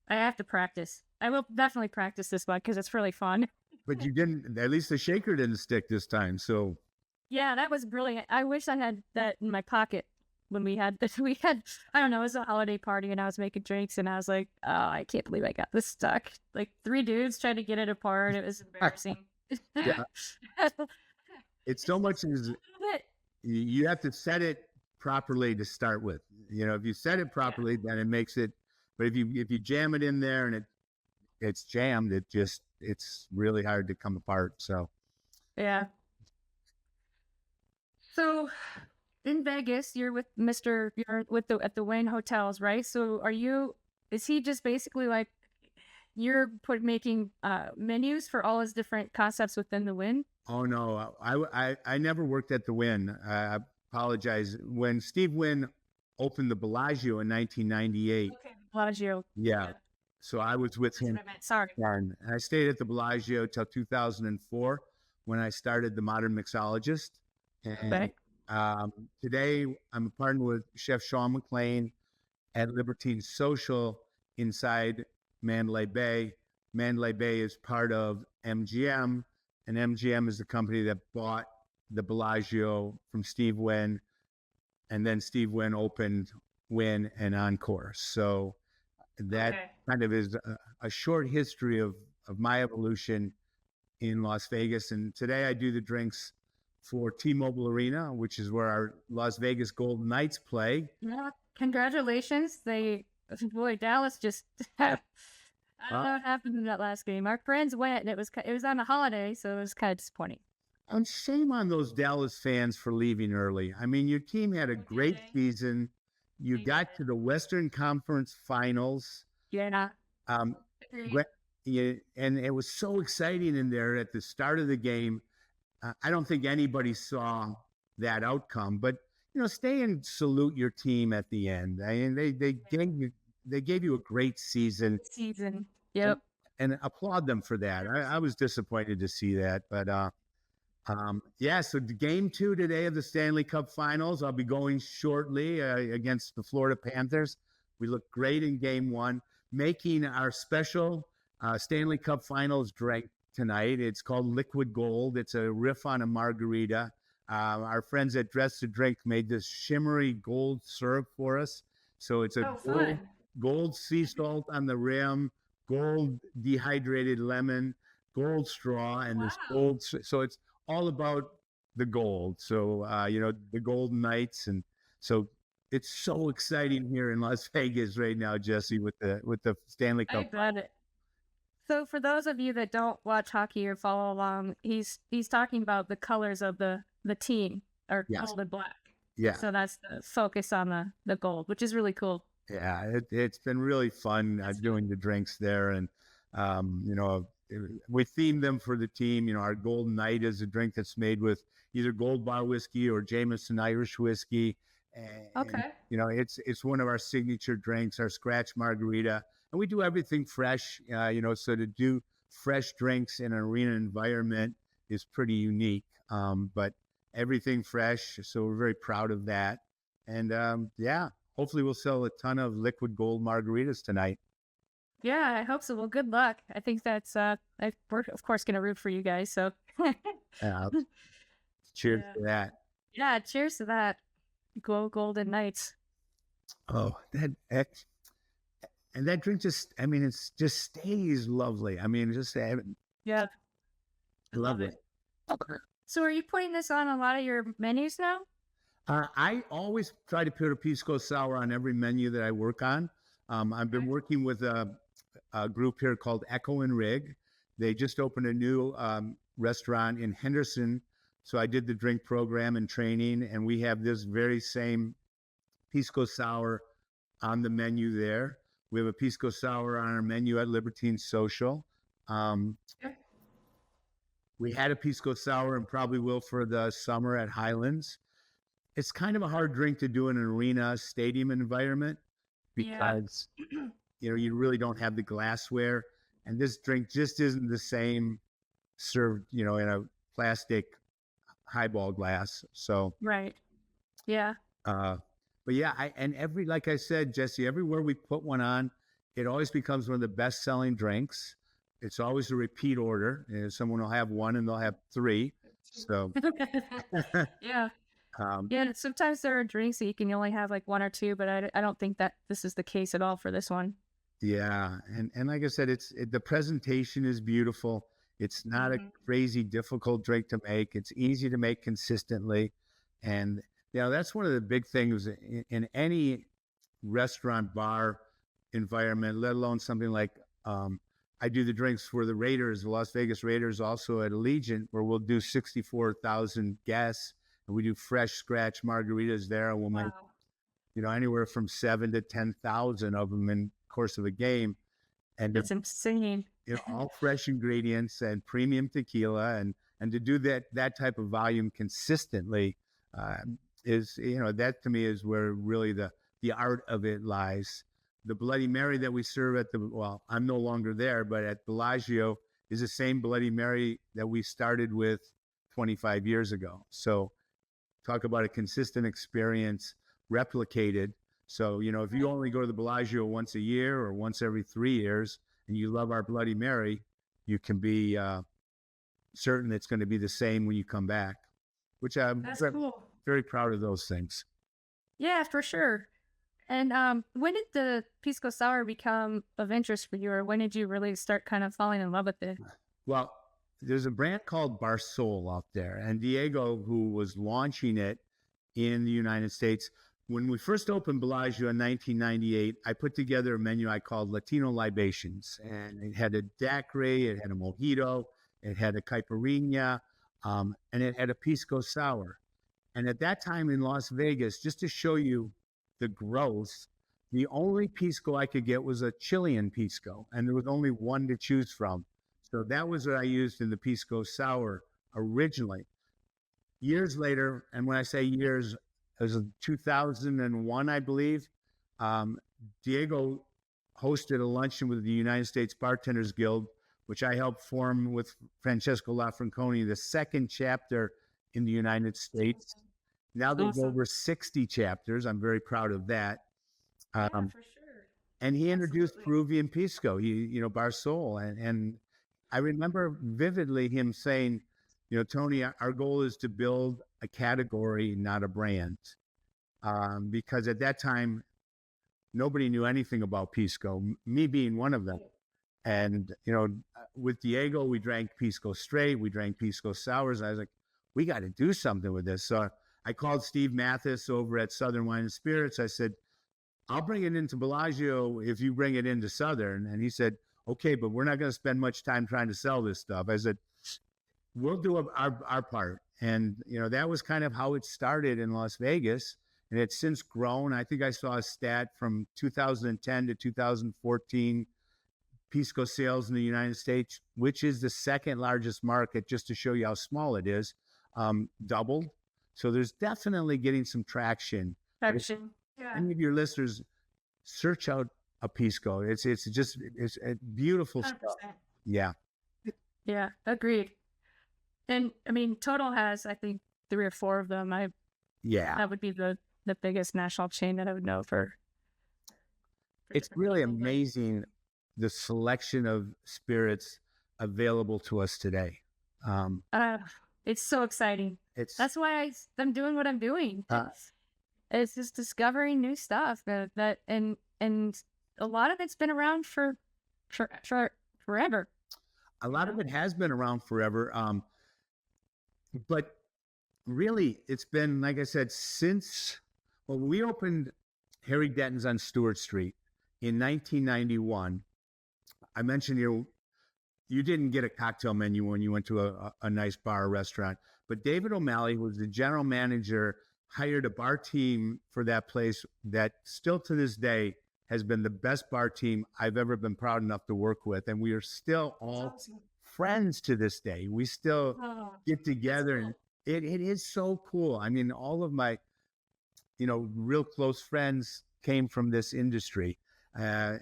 I have to practice. I will definitely practice this one because it's really fun. But you didn't, at least the shaker didn't stick this time, so. Yeah, that was brilliant. I wish I had that in my pocket when we had, I don't know, it was a holiday party and I was making drinks and I was like, oh, I can't believe I got this stuck. Like 3 dudes trying to get it apart. It was embarrassing. Yeah. It's so much as you have to set it properly to start with. If you set it properly, then it makes it, but if you jam it in there and it's jammed, it's really hard to come apart. So. Yeah. So in Vegas, you're with at the Wynn hotels, right? So is he just basically like, you're making menus for all his different concepts within the Wynn? Oh no, I never worked at the Wynn. I apologize. When Steve Wynn opened the Bellagio in 1998. Okay, Bellagio. Yeah. So I was with him. Sorry. And I stayed at the Bellagio till 2004 when I started the Modern Mixologist. And today I'm a partner with Chef Sean McLean at Libertine Social inside Mandalay Bay. Mandalay Bay is part of MGM, and MGM is the company that bought the Bellagio from Steve Wynn, and then Steve Wynn opened Wynn and Encore. So that kind of is a short history of my evolution in Las Vegas. And today I do the drinks for T-Mobile Arena, which is where our Las Vegas Golden Knights play. Yeah, congratulations. Dallas just I don't know what happened in that last game. Our friends went and it was on a holiday, so it was kind of disappointing. And shame on those Dallas fans for leaving early. I mean, your team had a great season. You got to the Western Conference Finals. Yeah. And it was so exciting in there at the start of the game. I don't think anybody saw that outcome, but stay and salute your team at the end. I mean, they gave you a great season, Season. and, Yep. and applaud them for that. I was disappointed to see that, but yeah. So the game 2 today of the Stanley Cup Finals, I'll be going shortly against the Florida Panthers. We looked great in game 1, making our special Stanley Cup Finals drink tonight. It's called Liquid Gold. It's a riff on a margarita. Our friends at Dress to Drink made this shimmery gold syrup for us. So it's a gold sea salt on the rim, gold dehydrated lemon, gold straw, and this gold. So it's all about the gold. So, the Golden Knights. And so it's so exciting here in Las Vegas right now, Jesse, with the Stanley Cup. I got it. So for those of you that don't watch hockey or follow along, he's talking about the colors of the team are gold and black. Yeah. So that's the focus on the gold, which is really cool. Yeah, it's been really fun doing the drinks there, and we themed them for the team. Our Golden Knight is a drink that's made with either Gold Bar whiskey or Jameson Irish whiskey. And, it's one of our signature drinks, our scratch margarita. And we do everything fresh, so to do fresh drinks in an arena environment is pretty unique, but everything fresh. So we're very proud of that. And hopefully we'll sell a ton of liquid gold margaritas tonight. Yeah, I hope so. Well, good luck. I think that's, we're of course going to root for you guys. So cheers to that. Yeah, cheers to that. Go Golden Knights. Oh, and that drink it just stays lovely. I mean, Yeah. I love it. So are you putting this on a lot of your menus now? I always try to put a pisco sour on every menu that I work on. I've been working with a group here called Echo and Rig. They just opened a new restaurant in Henderson. So I did the drink program and training, and we have this very same pisco sour on the menu there. We have a pisco sour on our menu at Libertine Social. We had a pisco sour and probably will for the summer at Highlands. It's kind of a hard drink to do in an arena stadium environment because you really don't have the glassware, and this drink just isn't the same served in a plastic highball glass. So right, yeah. But yeah, like I said, Jesse, everywhere we put one on, it always becomes one of the best selling drinks. It's always a repeat order. Someone will have one and they'll have 3. So yeah. Sometimes there are drinks that you can only have like 1 or 2, but I don't think that this is the case at all for this one. Yeah. And like I said, the presentation is beautiful. It's not a crazy difficult drink to make. It's easy to make consistently. And that's one of the big things in any restaurant bar environment, let alone something like I do the drinks for the Raiders, the Las Vegas Raiders, also at Allegiant, where we'll do 64,000 guests, and we do fresh scratch margaritas there. And we'll make, anywhere from 7 to 10,000 of them in the course of a game. And it's insane. All fresh ingredients and premium tequila, and to do that type of volume consistently is that to me is where really the art of it lies. The Bloody Mary that we serve I'm no longer there, but at Bellagio is the same Bloody Mary that we started with 25 years ago. So talk about a consistent experience replicated. So, if you only go to the Bellagio once a year or once every 3 years and you love our Bloody Mary, you can be certain it's going to be the same when you come back, which I'm cool. Very proud of those things. Yeah, for sure. And when did the pisco sour become of interest for you, or when did you really start kind of falling in love with it? Well, there's a brand called Barsol out there, and Diego, who was launching it in the United States, when we first opened Bellagio in 1998, I put together a menu I called Latino Libations, and it had a daiquiri, it had a mojito, it had a caipirinha, and it had a pisco sour. And at that time in Las Vegas, just to show you the growth, the only pisco I could get was a Chilean pisco, and there was only one to choose from. So that was what I used in the pisco sour originally. Years later, and when I say years, it was 2001, I believe, Diego hosted a luncheon with the United States Bartenders Guild, which I helped form with Francesco Lafranconi, the second chapter in the United States. Now there's over 60 chapters. I'm very proud of that. For sure. And he introduced Peruvian Pisco, Barsol. And I remember vividly him saying, Tony, our goal is to build a category, not a brand. Because at that time, nobody knew anything about Pisco, me being one of them. And, with Diego, we drank Pisco straight, we drank Pisco sours. I was like, we got to do something with this. So I called Steve Mathis over at Southern Wine and Spirits. I said, I'll bring it into Bellagio if you bring it into Southern. And he said, okay, but we're not going to spend much time trying to sell this stuff. I said, we'll do our part. And, that was kind of how it started in Las Vegas. And it's since grown. I think I saw a stat from 2010 to 2014, Pisco sales in the United States, which is the second largest market, just to show you how small it is, doubled. So there's definitely getting some traction. Yeah. Any of your listeners, search out a Pisco. It's a beautiful 100%. Stuff. Yeah. Yeah, agreed. And I mean, Total has, I think, 3 or 4 of them. That would be the biggest national chain that I would know for it's really amazing the selection of spirits available to us today. It's so exciting. That's why I'm doing what I'm doing. It's just discovering new stuff that and a lot of it's been around for forever. A lot of it has been around forever. But really, it's been, like I said, since we opened Harry Denton's on Stewart Street in 1991. I mentioned you didn't get a cocktail menu when you went to a nice bar or restaurant, but David O'Malley, who was the general manager, hired a bar team for that place that still to this day has been the best bar team I've ever been proud enough to work with. And we are still all friends to this day. We still get together, and it is so cool. I mean, all of my, real close friends came from this industry. And,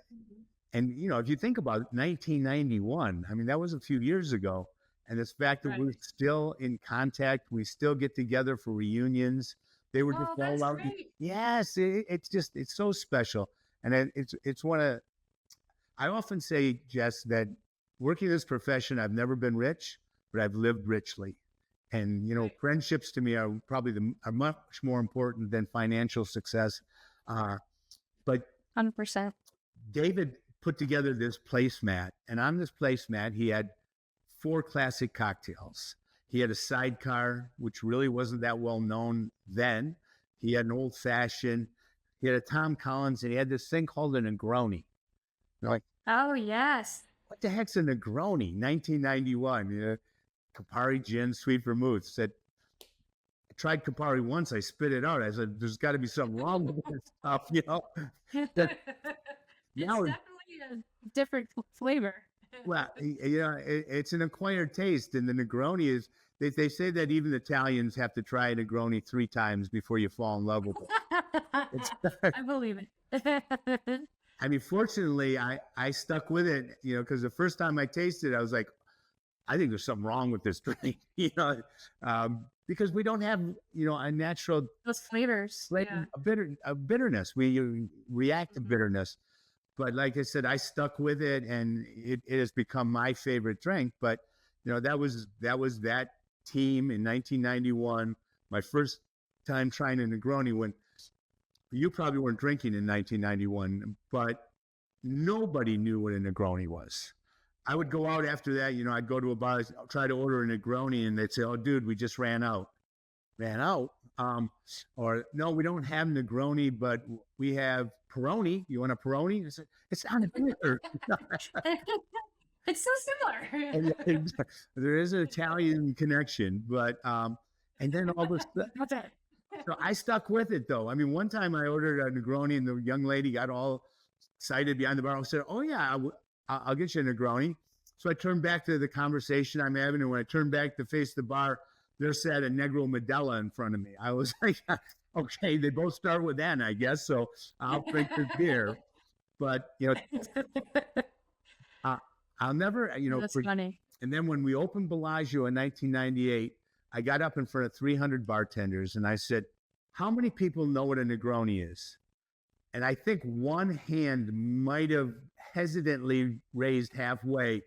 if you think about it, 1991, I mean, that was a few years ago. And it's fact that we're still in contact. We still get together for reunions. They were just all out. Yes, it's so special. And it's I often say, Jess, that working this profession, I've never been rich, but I've lived richly. And, friendships to me are probably are much more important than financial success. But 100%. David put together this placemat, and on this placemat, he had 4 classic cocktails. He had a sidecar, which really wasn't that well known then. He had an old fashioned. He had a Tom Collins, and he had this thing called a Negroni. You're like, oh yes, what the heck's a Negroni? 1991. Campari gin, sweet vermouth. Said, I tried Campari once. I spit it out. I said, there's got to be something wrong with this stuff, It's definitely a different flavor. Well, it's an acquired taste, and the Negroni is. They say that even Italians have to try a Negroni 3 times before you fall in love with it. I believe it. I mean, fortunately, I stuck with it, because the first time I tasted it, I was like, I think there's something wrong with this drink, because we don't have, a natural those flavors, a bitterness. We react to bitterness. But like I said, I stuck with it, and it has become my favorite drink. But that was that team in 1991. My first time trying a Negroni, when you probably weren't drinking in 1991, but nobody knew what a Negroni was. I would go out after that. I'd go to a bar, try to order a Negroni, and they'd say, "Oh, dude, we just ran out." Ran out? Or no, we don't have Negroni, but we have Peroni. You want a Peroni? It's not a beer. It's so similar. And there is an Italian connection, but and then all this stuff. So I stuck with it, though. I mean, one time I ordered a Negroni, and the young lady got all excited behind the bar. I said, "Oh yeah, I'll get you a Negroni." So I turned back to the conversation I'm having, and when I turned back to face the bar, there sat a Negro Modelo in front of me. I was like, okay, they both start with N, I guess, so I'll drink this beer. But, I'll never, That's funny. And then when we opened Bellagio in 1998, I got up in front of 300 bartenders and I said, how many people know what a Negroni is? And I think one hand might have hesitantly raised halfway.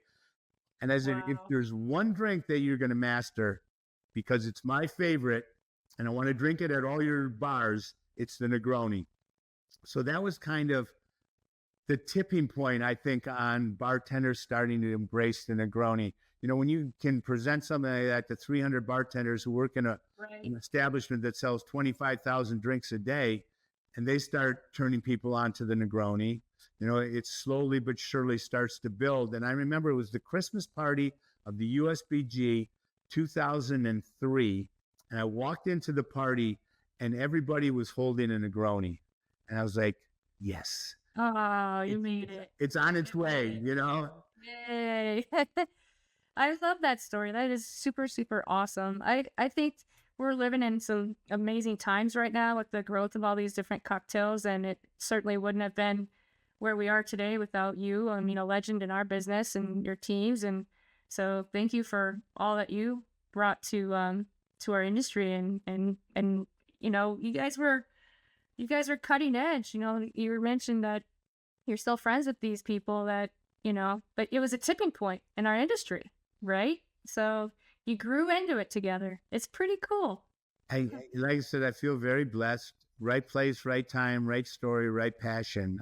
And I said, if there's one drink that you're going to master, because it's my favorite, and I want to drink it at all your bars, it's the Negroni. So that was kind of the tipping point, I think, on bartenders starting to embrace the Negroni. When you can present something like that to 300 bartenders who work in an establishment that sells 25,000 drinks a day, and they start turning people on to the Negroni, it slowly but surely starts to build. And I remember it was the Christmas party of the USBG 2003, and I walked into the party, and everybody was holding a Negroni. And I was like, yes. Oh, you made it. It's on its way, Yay. I love that story. That is super, super awesome. I think we're living in some amazing times right now with the growth of all these different cocktails, and it certainly wouldn't have been where we are today without you. I mean, a legend in our business and your teams. And so thank you for all that you brought to our industry. And you guys were cutting edge. You mentioned that you're still friends with these people that, but it was a tipping point in our industry, right? So you grew into it together. It's pretty cool. Like I said, I feel very blessed. Right place, right time, right story, right passion.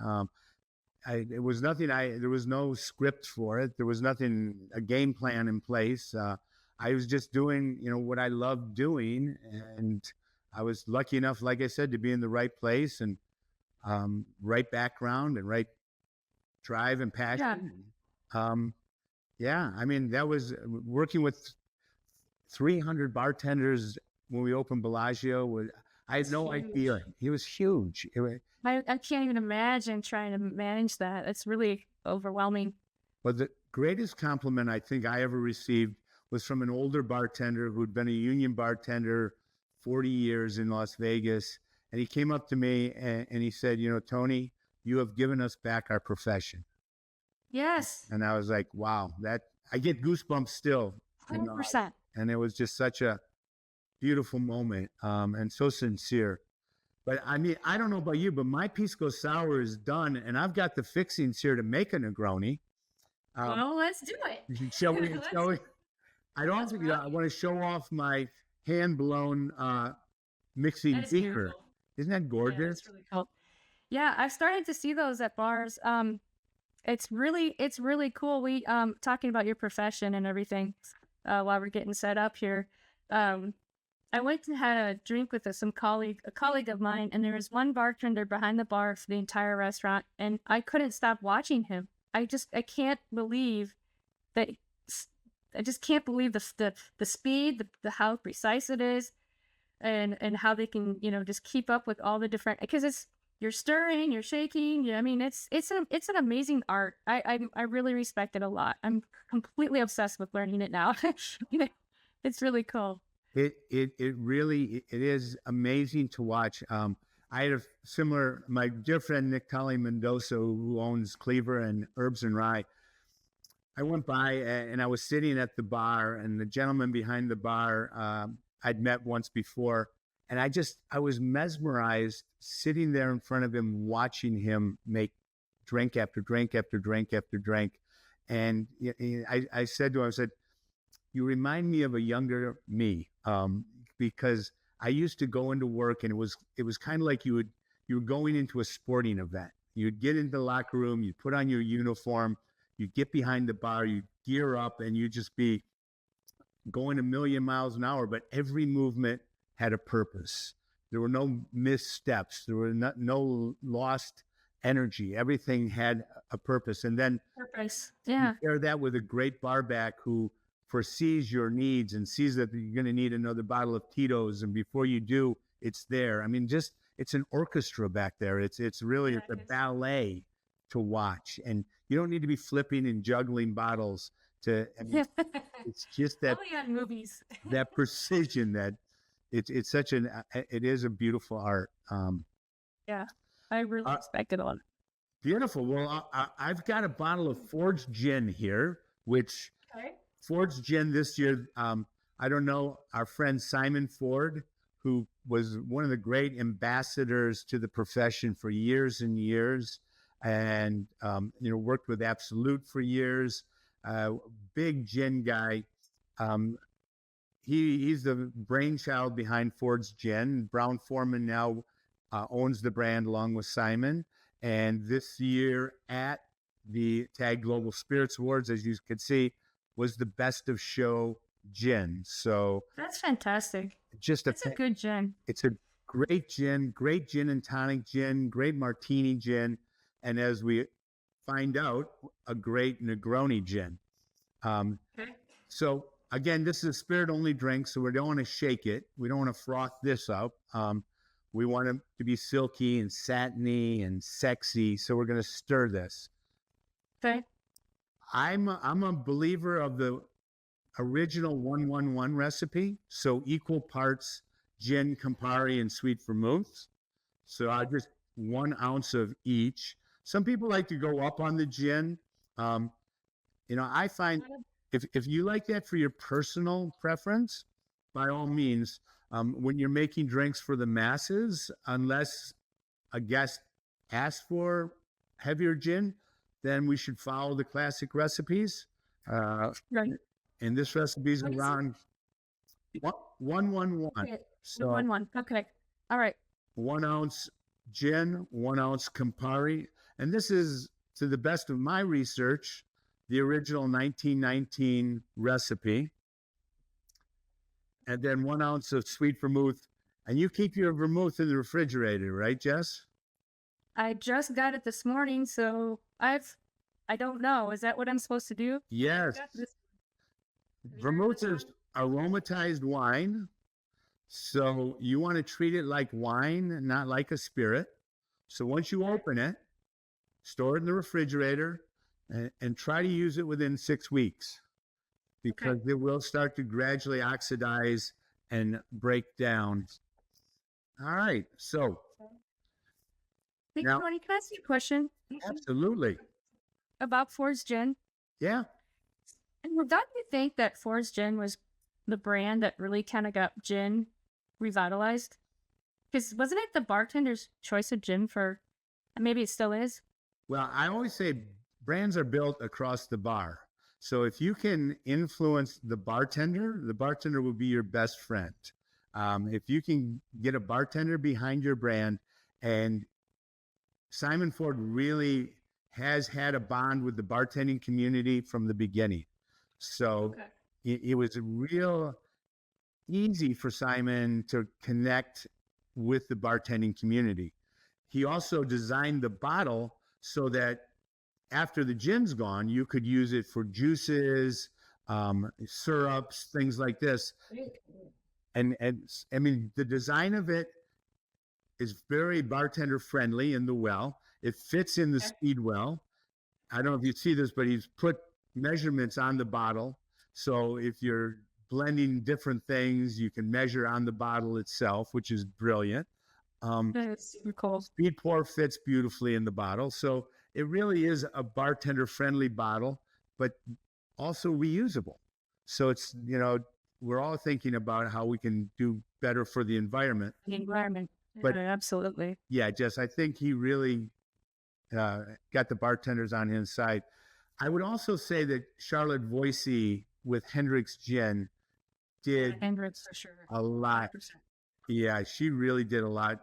There was no script for it. There was a game plan in place. I was just doing, what I loved doing. And I was lucky enough, like I said, to be in the right place and right background and right drive and passion. I mean, that was working with 300 bartenders when we opened Bellagio. I had no idea. It was huge. I can't even imagine trying to manage that. It's really overwhelming. But the greatest compliment I think I ever received was from an older bartender who'd been a union bartender 40 years in Las Vegas. And he came up to me and he said, Tony, you have given us back our profession. Yes. And I was like, wow, I get goosebumps still. 100%. And it was just such a beautiful moment and so sincere. But I mean, I don't know about you, but my Pisco Sour is done and I've got the fixings here to make a Negroni. Well, let's do it. Shall we? I want to show off my hand-blown mixing beaker. Beautiful. Isn't that gorgeous? Yeah, that's really cool. Yeah, I've started to see those at bars. It's really cool. We talking about your profession and everything while we're getting set up here. I went and had a drink with a colleague of mine, and there was one bartender behind the bar for the entire restaurant, and I couldn't stop watching him. I can't believe that. I just can't believe the speed, the how precise it is, and how they can just keep up with all the different, because you're stirring, you're shaking. I mean, it's an amazing art. I really respect it a lot. I'm completely obsessed with learning it now. It's really cool. It really is amazing to watch. I had my dear friend Nick Tully Mendoza, who owns Cleaver and Herbs and Rye. I went by and I was sitting at the bar, and the gentleman behind the bar I'd met once before, and I was mesmerized sitting there in front of him, watching him make drink after drink after drink after drink. And I said to him, you remind me of a younger me, because I used to go into work and it was kind of like you were going into a sporting event. You'd get into the locker room, you'd put on your uniform, you'd get behind the bar, you'd gear up, and you'd just be going a million miles an hour, but every movement had a purpose. There were no missteps. There were no lost energy. Everything had a purpose. And then you pair that with a great bar back who foresees your needs and sees that you're going to need another bottle of Tito's, and before you do, it's there. I mean, it's an orchestra back there. It's really a ballet to watch, and you don't need to be flipping and juggling bottles. I mean, it's just that Only on movies. that precision that it's such it is a beautiful art. Yeah, I really respect it a lot. Beautiful. Well, I've got a bottle of Forged Gin here, which Forged Gin this year. I don't know, our friend Simon Ford, who was one of the great ambassadors to the profession for years and years, and worked with Absolute for years. Big gin guy. He's the brainchild behind Ford's Gin. Brown-Forman now owns the brand along with Simon. And this year at the TAG Global Spirits Awards, as you can see, was the best of show gin. So that's fantastic. It's a good gin. It's a great gin and tonic gin, great martini gin, and as we find out, a great Negroni gin. So again, this is a spirit-only drink, so we don't want to shake it. We don't want to froth this up. We want it to be silky and satiny and sexy, so we're going to stir this. Okay. I'm a believer of the original 1-1-1 recipe, so equal parts gin, Campari, and sweet vermouth. So I just 1 ounce of each. Some people like to go up on the gin. I find if you like that for your personal preference, by all means, when you're making drinks for the masses, unless a guest asks for heavier gin, then we should follow the classic recipes. Right. And this recipe is around 1-1-1. Okay. So 1-1. Okay. All right. 1 ounce gin, 1 ounce Campari. And this is, to the best of my research, the original 1919 recipe. And then 1 ounce of sweet vermouth. And you keep your vermouth in the refrigerator, right, Jess? I just got it this morning, so I don't know. Is that what I'm supposed to do? Yes. Vermouth is aromatized wine. So you want to treat it like wine, not like a spirit. So once you open it, store it in the refrigerator and try to use it within 6 weeks, because it will start to gradually oxidize and break down. All right. So now, Tony, can I ask you a question? Absolutely. About Ford's Gin? Yeah. And don't you think that Ford's Gin was the brand that really kind of got gin revitalized? Because wasn't it the bartender's choice of gin for, maybe it still is? Well, I always say brands are built across the bar. So if you can influence the bartender will be your best friend. If you can get a bartender behind your brand, and Simon Ford really has had a bond with the bartending community from the beginning. So it was real easy for Simon to connect with the bartending community. He also designed the bottle so that after the gin's gone, you could use it for juices, syrups, things like this. And I mean, the design of it is very bartender friendly in the well. It fits in the speed well. I don't know if you see this, but he's put measurements on the bottle. So if you're blending different things, you can measure on the bottle itself, which is brilliant. That's super cool. Speed pour fits beautifully in the bottle. So it really is a bartender friendly bottle, but also reusable. So it's, we're all thinking about how we can do better for the environment. The environment. But absolutely. Yeah, Jess, I think he really got the bartenders on his side. I would also say that Charlotte Voicy with Hendrick's Gin did Hendrick's for sure. A lot. 100%. Yeah, she really did a lot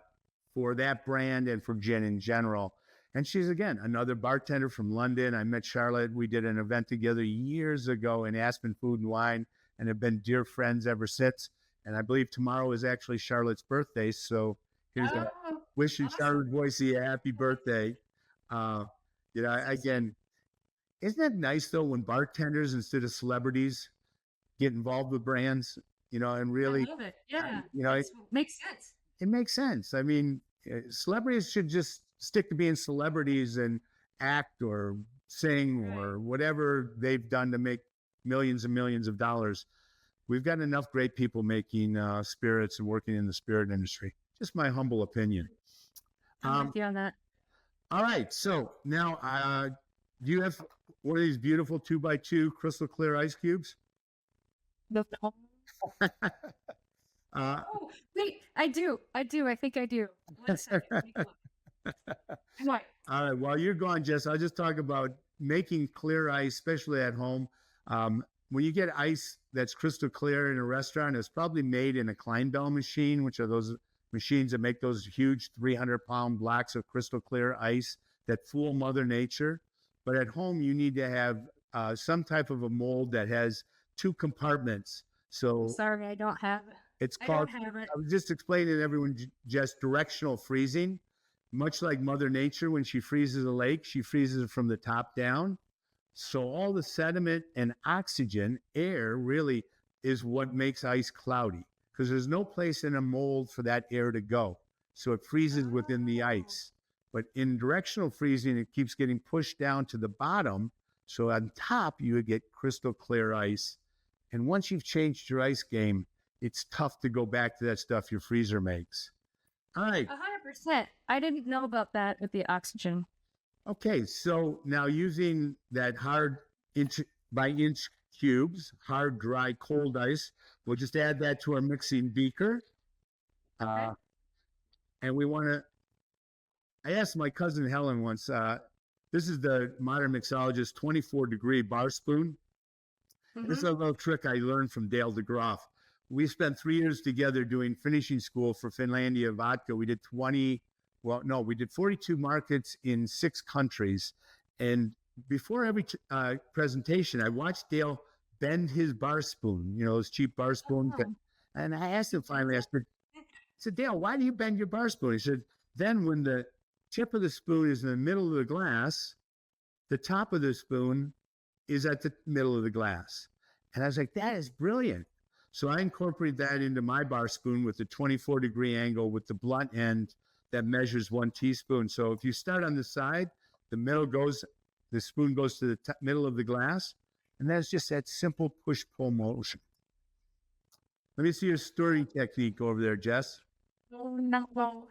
for that brand and for gin in general. And she's, again, another bartender from London. I met Charlotte. We did an event together years ago in Aspen Food and Wine and have been dear friends ever since. And I believe tomorrow is actually Charlotte's birthday. So here's wishing awesome. Charlotte Voicy a happy birthday. Again, isn't that nice, though, when bartenders instead of celebrities get involved with brands, and really. I love it. Yeah. It makes sense. It makes sense. I mean, celebrities should just stick to being celebrities and act or sing or whatever they've done to make millions and millions of dollars. We've got enough great people making spirits and working in the spirit industry. Just my humble opinion. I'm with you on that. All right. So now, do you have one of these beautiful 2x2 crystal clear ice cubes? Oh, wait, I do. I think I do. 1 second. What? All right. While you're gone, Jess, I'll just talk about making clear ice, especially at home. When you get ice that's crystal clear in a restaurant, it's probably made in a Kleinbell machine, which are those machines that make those huge 300-pound blocks of crystal clear ice that fool Mother Nature. But at home, you need to have some type of a mold that has 2 compartments. So Sorry, I don't have it. it's I called, don't have it. I was just explaining to everyone, just directional freezing. Much like Mother Nature, when she freezes a lake, she freezes it from the top down. So all the sediment and oxygen, air, really is what makes ice cloudy, because there's no place in a mold for that air to go. So it freezes within the ice. But in directional freezing, it keeps getting pushed down to the bottom. So on top, you would get crystal clear ice. And once you've changed your ice game, it's tough to go back to that stuff your freezer makes. All right. 100%. I didn't know about that with the oxygen. Okay, so now using that hard inch by inch cubes, hard, dry, cold ice, we'll just add that to our mixing beaker. Okay. And we want to, I asked my cousin Helen once, this is the Modern Mixologist 24-degree bar spoon. This is a little trick I learned from Dale DeGroff. We spent 3 years together doing finishing school for Finlandia vodka. We did 42 markets in 6 countries. And before every presentation, I watched Dale bend his bar spoon, those cheap bar spoons. And I asked him finally, I said, Dale, why do you bend your bar spoon? He said, then when the tip of the spoon is in the middle of the glass, the top of the spoon is at the middle of the glass. And I was like, that is brilliant. So I incorporated that into my bar spoon with the 24-degree angle with the blunt end that measures 1 teaspoon. So if you start on the side, the spoon goes to the middle of the glass, and that's just that simple push-pull motion. Let me see your stirring technique over there, Jess. Oh, no.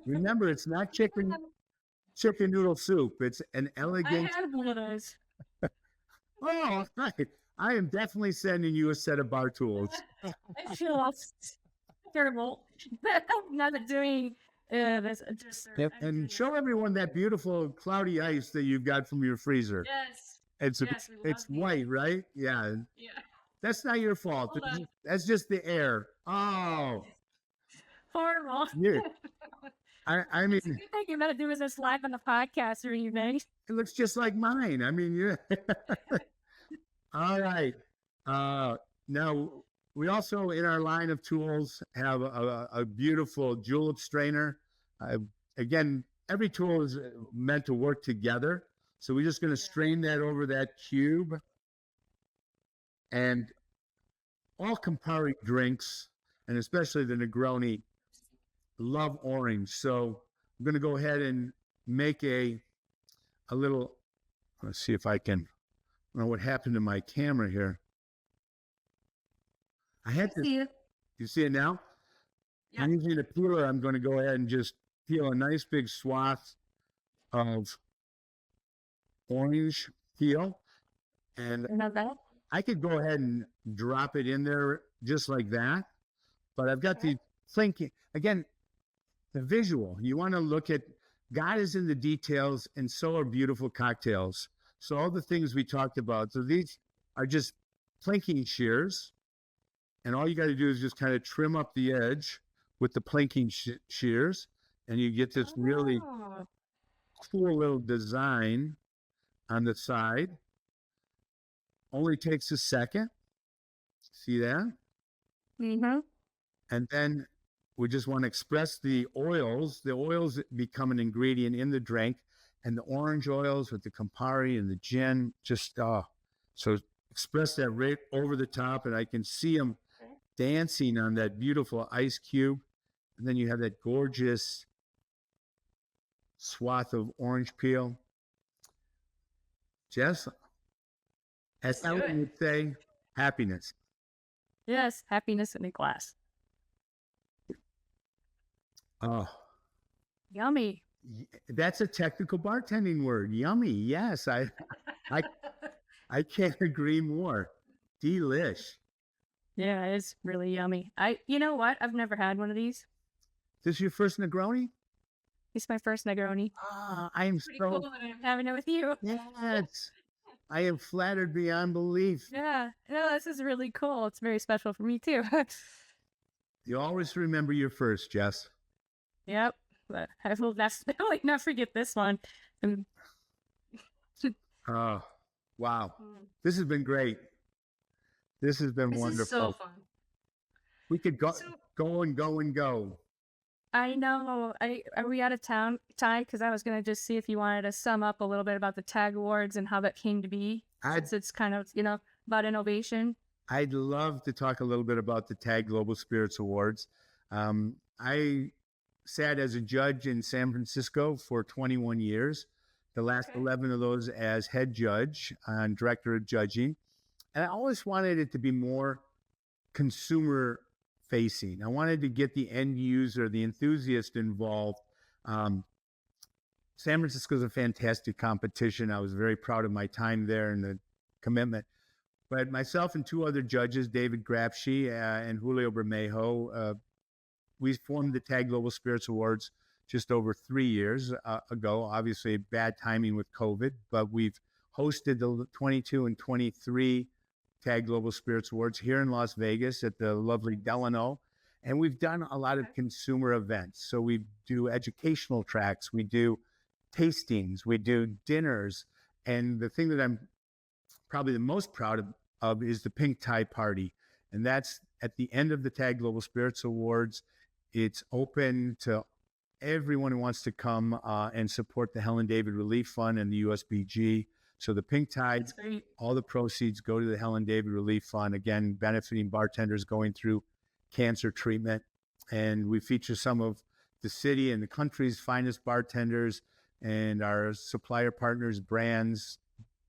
Remember, it's not chicken noodle soup. It's an elegant. I had one of those. Oh, right. I am definitely sending you a set of bar tools. I feel terrible. I'm not doing this. And show everyone that beautiful cloudy ice that you've got from your freezer. Yes. It's white, right? Yeah. Yeah. That's not your fault. That's just the air. Oh. Horrible. Yeah. I mean, It's a good thing you're not doing this live on the podcast or anything. it looks just like mine. I mean, yeah. All right. Now, we also, in our line of tools, have a beautiful julep strainer. Again, every tool is meant to work together. So we're just going to strain that over that cube. And all Campari drinks, and especially the Negroni, love orange. So I'm going to go ahead and make a little, let's see if I can, I don't know what happened to my camera here. I had to, you see it now? Yeah. I'm using a peeler. I'm going to go ahead and just peel a nice big swath of orange peel. And I could go ahead and drop it in there just like that. But I've got the thinking, again, the visual. You want to look at, God is in the details, and so are beautiful cocktails. So all the things we talked about. So these are just plinking shears. And all you got to do is just kind of trim up the edge with the plinking shears. And you get this really cool little design on the side. Only takes a second. See that? Mm-hmm. And then we just want to express the oils. The oils become an ingredient in the drink. And the orange oils with the Campari and the gin, just, so express that right over the top. And I can see them dancing on that beautiful ice cube. And then you have that gorgeous swath of orange peel. Jess, As Helen would say, happiness. Yes, happiness in a glass. Oh, Yummy. that's a technical bartending word. Yummy. Yes, I, I can't agree more. Delish. Yeah, it's really yummy. You know what? I've never had one of these. This is your first Negroni? It's my first Negroni. Ah, I am Pretty so cool that I'm having it with you. yes. I am flattered beyond belief. Yeah, no, this is really cool. It's very special for me too. You always remember your first, Jess. Yep, but I will definitely not forget this one. And Oh, wow. This has been great. This has been This wonderful. is so fun. We could go and go. I know. Are we out of time? Because I was gonna just see if you wanted to sum up a little bit about the TAG Awards and how that came to be. Since it's kind of about innovation. I'd love to talk a little bit about the TAG Global Spirits Awards. I sat as a judge in San Francisco for 21 years. The last 11 of those as head judge and director of judging. And I always wanted it to be more consumer facing. I wanted to get the end user, the enthusiast involved. San Francisco is a fantastic competition. I was very proud of my time there and the commitment. But myself and two other judges, David Grapschi and Julio Bermejo, we formed the TAG Global Spirits Awards just over 3 years ago. Obviously, bad timing with COVID, but we've hosted the 22 and 23 TAG Global Spirits Awards here in Las Vegas at the lovely Delano. And we've done a lot of consumer events. So we do educational tracks, we do tastings, we do dinners. And the thing that I'm probably the most proud of is the Pink Tie Party. And that's at the end of the TAG Global Spirits Awards. It's open to everyone who wants to come and support the Helen David Relief Fund and the USBG. So the Pink Tide, all the proceeds go to the Helen David Relief Fund, again, benefiting bartenders going through cancer treatment. And we feature some of the city and the country's finest bartenders and our supplier partners, brands.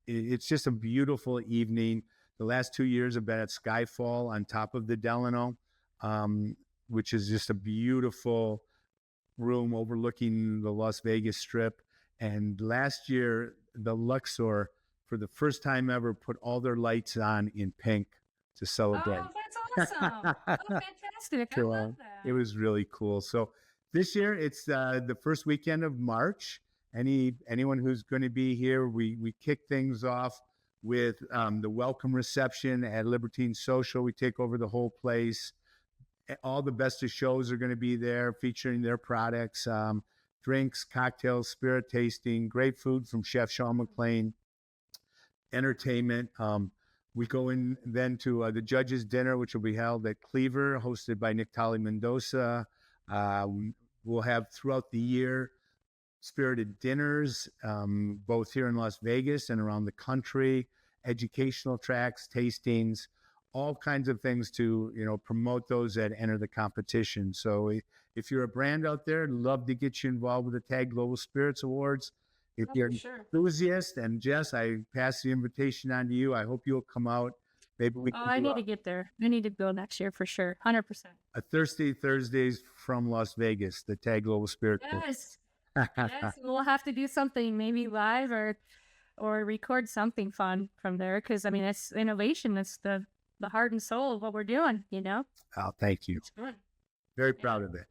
It's just a beautiful evening. The last 2 years have been at Skyfall on top of the Delano, which is just a beautiful room overlooking the Las Vegas Strip. And last year, the Luxor, for the first time ever, put all their lights on in pink to celebrate. Oh, that's awesome. Oh, fantastic. I love that. It was really cool. So this year, it's the first weekend of March. Anyone who's going to be here, we kick things off with the welcome reception at Libertine Social. We take over the whole place. All the best of shows are going to be there featuring their products, drinks, cocktails, spirit tasting, great food from Chef Sean McLean, entertainment. We go in then to the judges' dinner, which will be held at Cleaver, hosted by Nick Talley Mendoza. We'll have throughout the year spirited dinners, both here in Las Vegas and around the country, educational tracks, tastings, all kinds of things to promote those that enter the competition. So if you're a brand out there, I'd love to get you involved with the TAG Global Spirits Awards. If you're an enthusiast, and Jess, I pass the invitation on to you. I hope you'll come out. Maybe we can I need to get there. I need to go next year for sure. 100%. a Thursdays from Las Vegas, the TAG Global Spirits Yes. Yes, we'll have to do something, maybe live or record something fun from there. Because it's innovation. It's the heart and soul of what we're doing. Oh, thank you. It's fun. Very proud of it.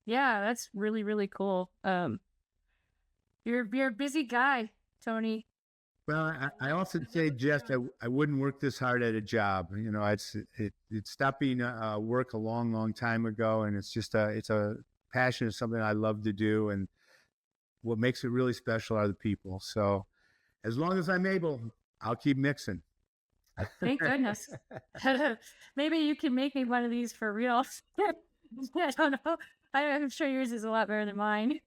Yeah, that's really, really cool. You're a busy guy, Tony. Well, I often say, Jeff, I wouldn't work this hard at a job. It stopped being work a long, long time ago, and it's a passion. It's something I love to do, and what makes it really special are the people. So, as long as I'm able, I'll keep mixing. Thank goodness. Maybe you can make me one of these for real. I don't know. I'm sure yours is a lot better than mine.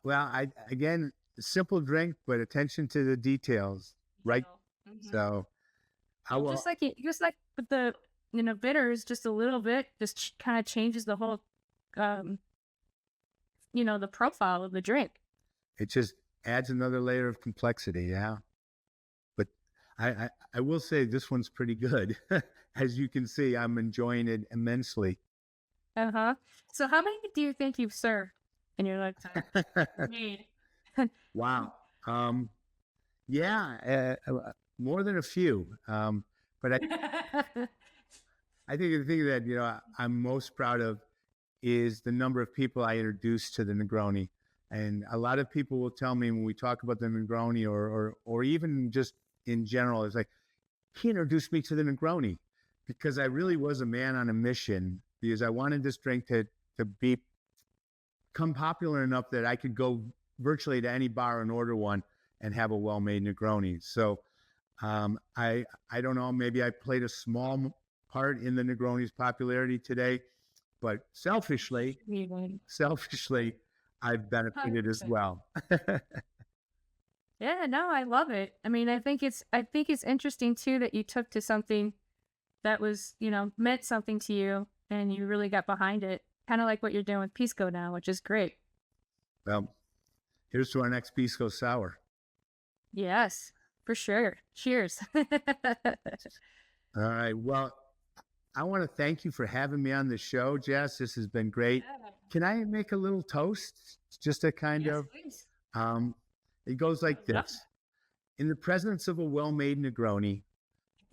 Well, again, simple drink, but attention to the details, right? Mm-hmm. So, I will just like with the bitters, just a little bit, just kind of changes the whole, the profile of the drink. It just adds another layer of complexity, yeah. But I will say this one's pretty good. As you can see, I'm enjoying it immensely. Uh-huh. So how many do you think you've served in your lifetime? Made. Wow. Yeah, more than a few. But I think the thing that, I'm most proud of is the number of people I introduced to the Negroni. And a lot of people will tell me when we talk about the Negroni or even just in general, it's like, he introduced me to the Negroni because I really was a man on a mission because I wanted this drink to become popular enough that I could go virtually to any bar and order one and have a well-made Negroni. So I don't know, maybe I played a small part in the Negroni's popularity today, but selfishly, I've benefited 100%. as well. Yeah, no, I love it. I mean, I think it's interesting too that you took to something that was, meant something to you and you really got behind it. Kind of like what you're doing with Pisco now, which is great. Well, here's to our next Pisco Sour. Yes, for sure. Cheers. All right. Well, I want to thank you for having me on the show, Jess. This has been great. Can I make a little toast? Just a kind Yes, of, please. it goes like this. In the presence of a well-made Negroni,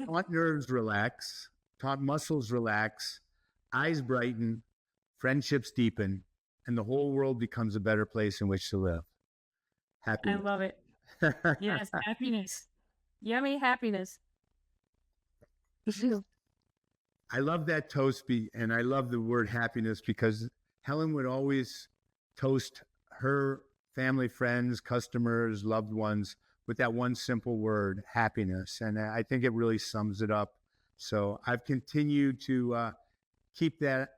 taut nerves relax, taut muscles relax, eyes brighten, friendships deepen, and the whole world becomes a better place in which to live. Happy. I love it. Yes, happiness. Yummy happiness. I love that toast, and I love the word happiness because Helen would always toast her family, friends, customers, loved ones with that one simple word, happiness. And I think it really sums it up. So I've continued to keep that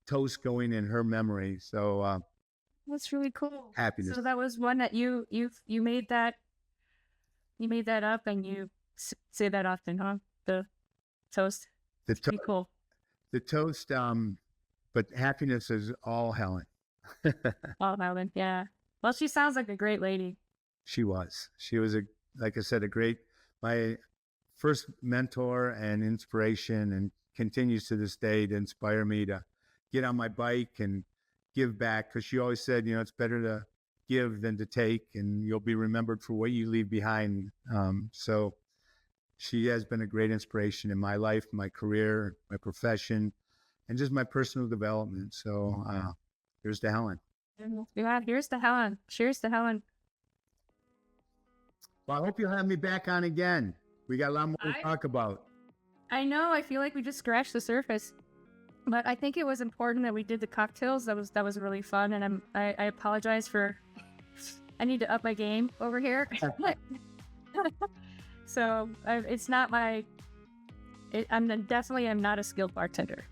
toast going in her memory. So That's really cool. Happiness. So that was one that you made that up and you say that often, huh? The toast. Pretty cool. The toast, but happiness is all Helen. Oh, Helen, yeah. Well, she sounds like a great lady. She was, like I said, my first mentor and inspiration, and continues to this day to inspire me to get on my bike and give back. Because she always said, it's better to give than to take, and you'll be remembered for what you leave behind. So she has been a great inspiration in my life, my career, my profession, and just my personal development. So here's to Helen. Yeah, here's to Helen. Cheers to Helen. Well, I hope you'll have me back on again. We got a lot more to talk about. I know. I feel like we just scratched the surface, but I think it was important that we did the cocktails. That was really fun, and I apologize for. I need to up my game over here. So it's not my. I'm definitely not a skilled bartender.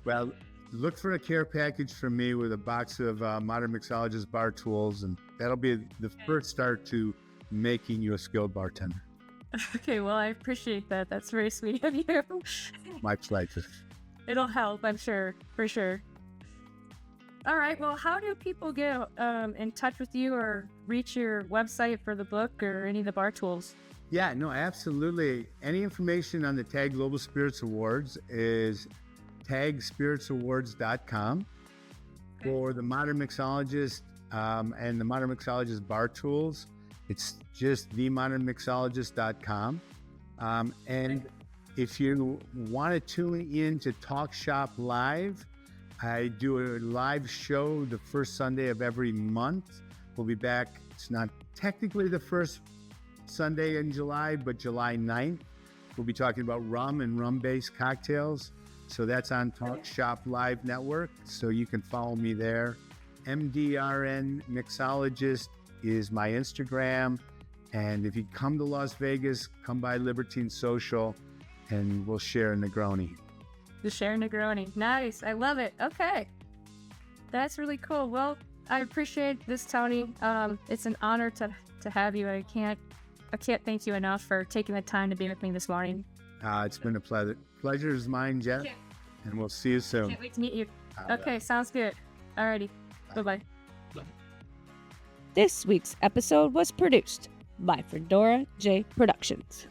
Well, look for a care package from me with a box of Modern Mixologist bar tools, and that'll be the first start to making you a skilled bartender. Okay, well, I appreciate that. That's very sweet of you. My pleasure. It'll help, I'm sure, for sure. All right, well, how do people get in touch with you or reach your website for the book or any of the bar tools? Yeah, no, absolutely. Any information on the TAG Global Spirits Awards is tagspiritsawards.com. For the Modern Mixologist and the Modern Mixologist bar tools, it's just themodernmixologist.com. And if you want to tune in to Talk Shop Live, I do a live show the first Sunday of every month. We'll be back. It's not technically the first Sunday in July, but July 9th. We'll be talking about rum and rum-based cocktails. So that's on Talk Shop Live Network. So you can follow me there. MDRN Mixologist is my Instagram. And if you come to Las Vegas, come by Libertine Social and we'll share a Negroni. The share Negroni. Nice. I love it. Okay. That's really cool. Well, I appreciate this, Tony. It's an honor to have you. I can't thank you enough for taking the time to be with me this morning. It's been a pleasure. Pleasure is mine, Jeff. And we'll see you soon. Can't wait to meet you. Okay, sounds good. Alrighty. Bye-bye. This week's episode was produced, by Fedora J Productions.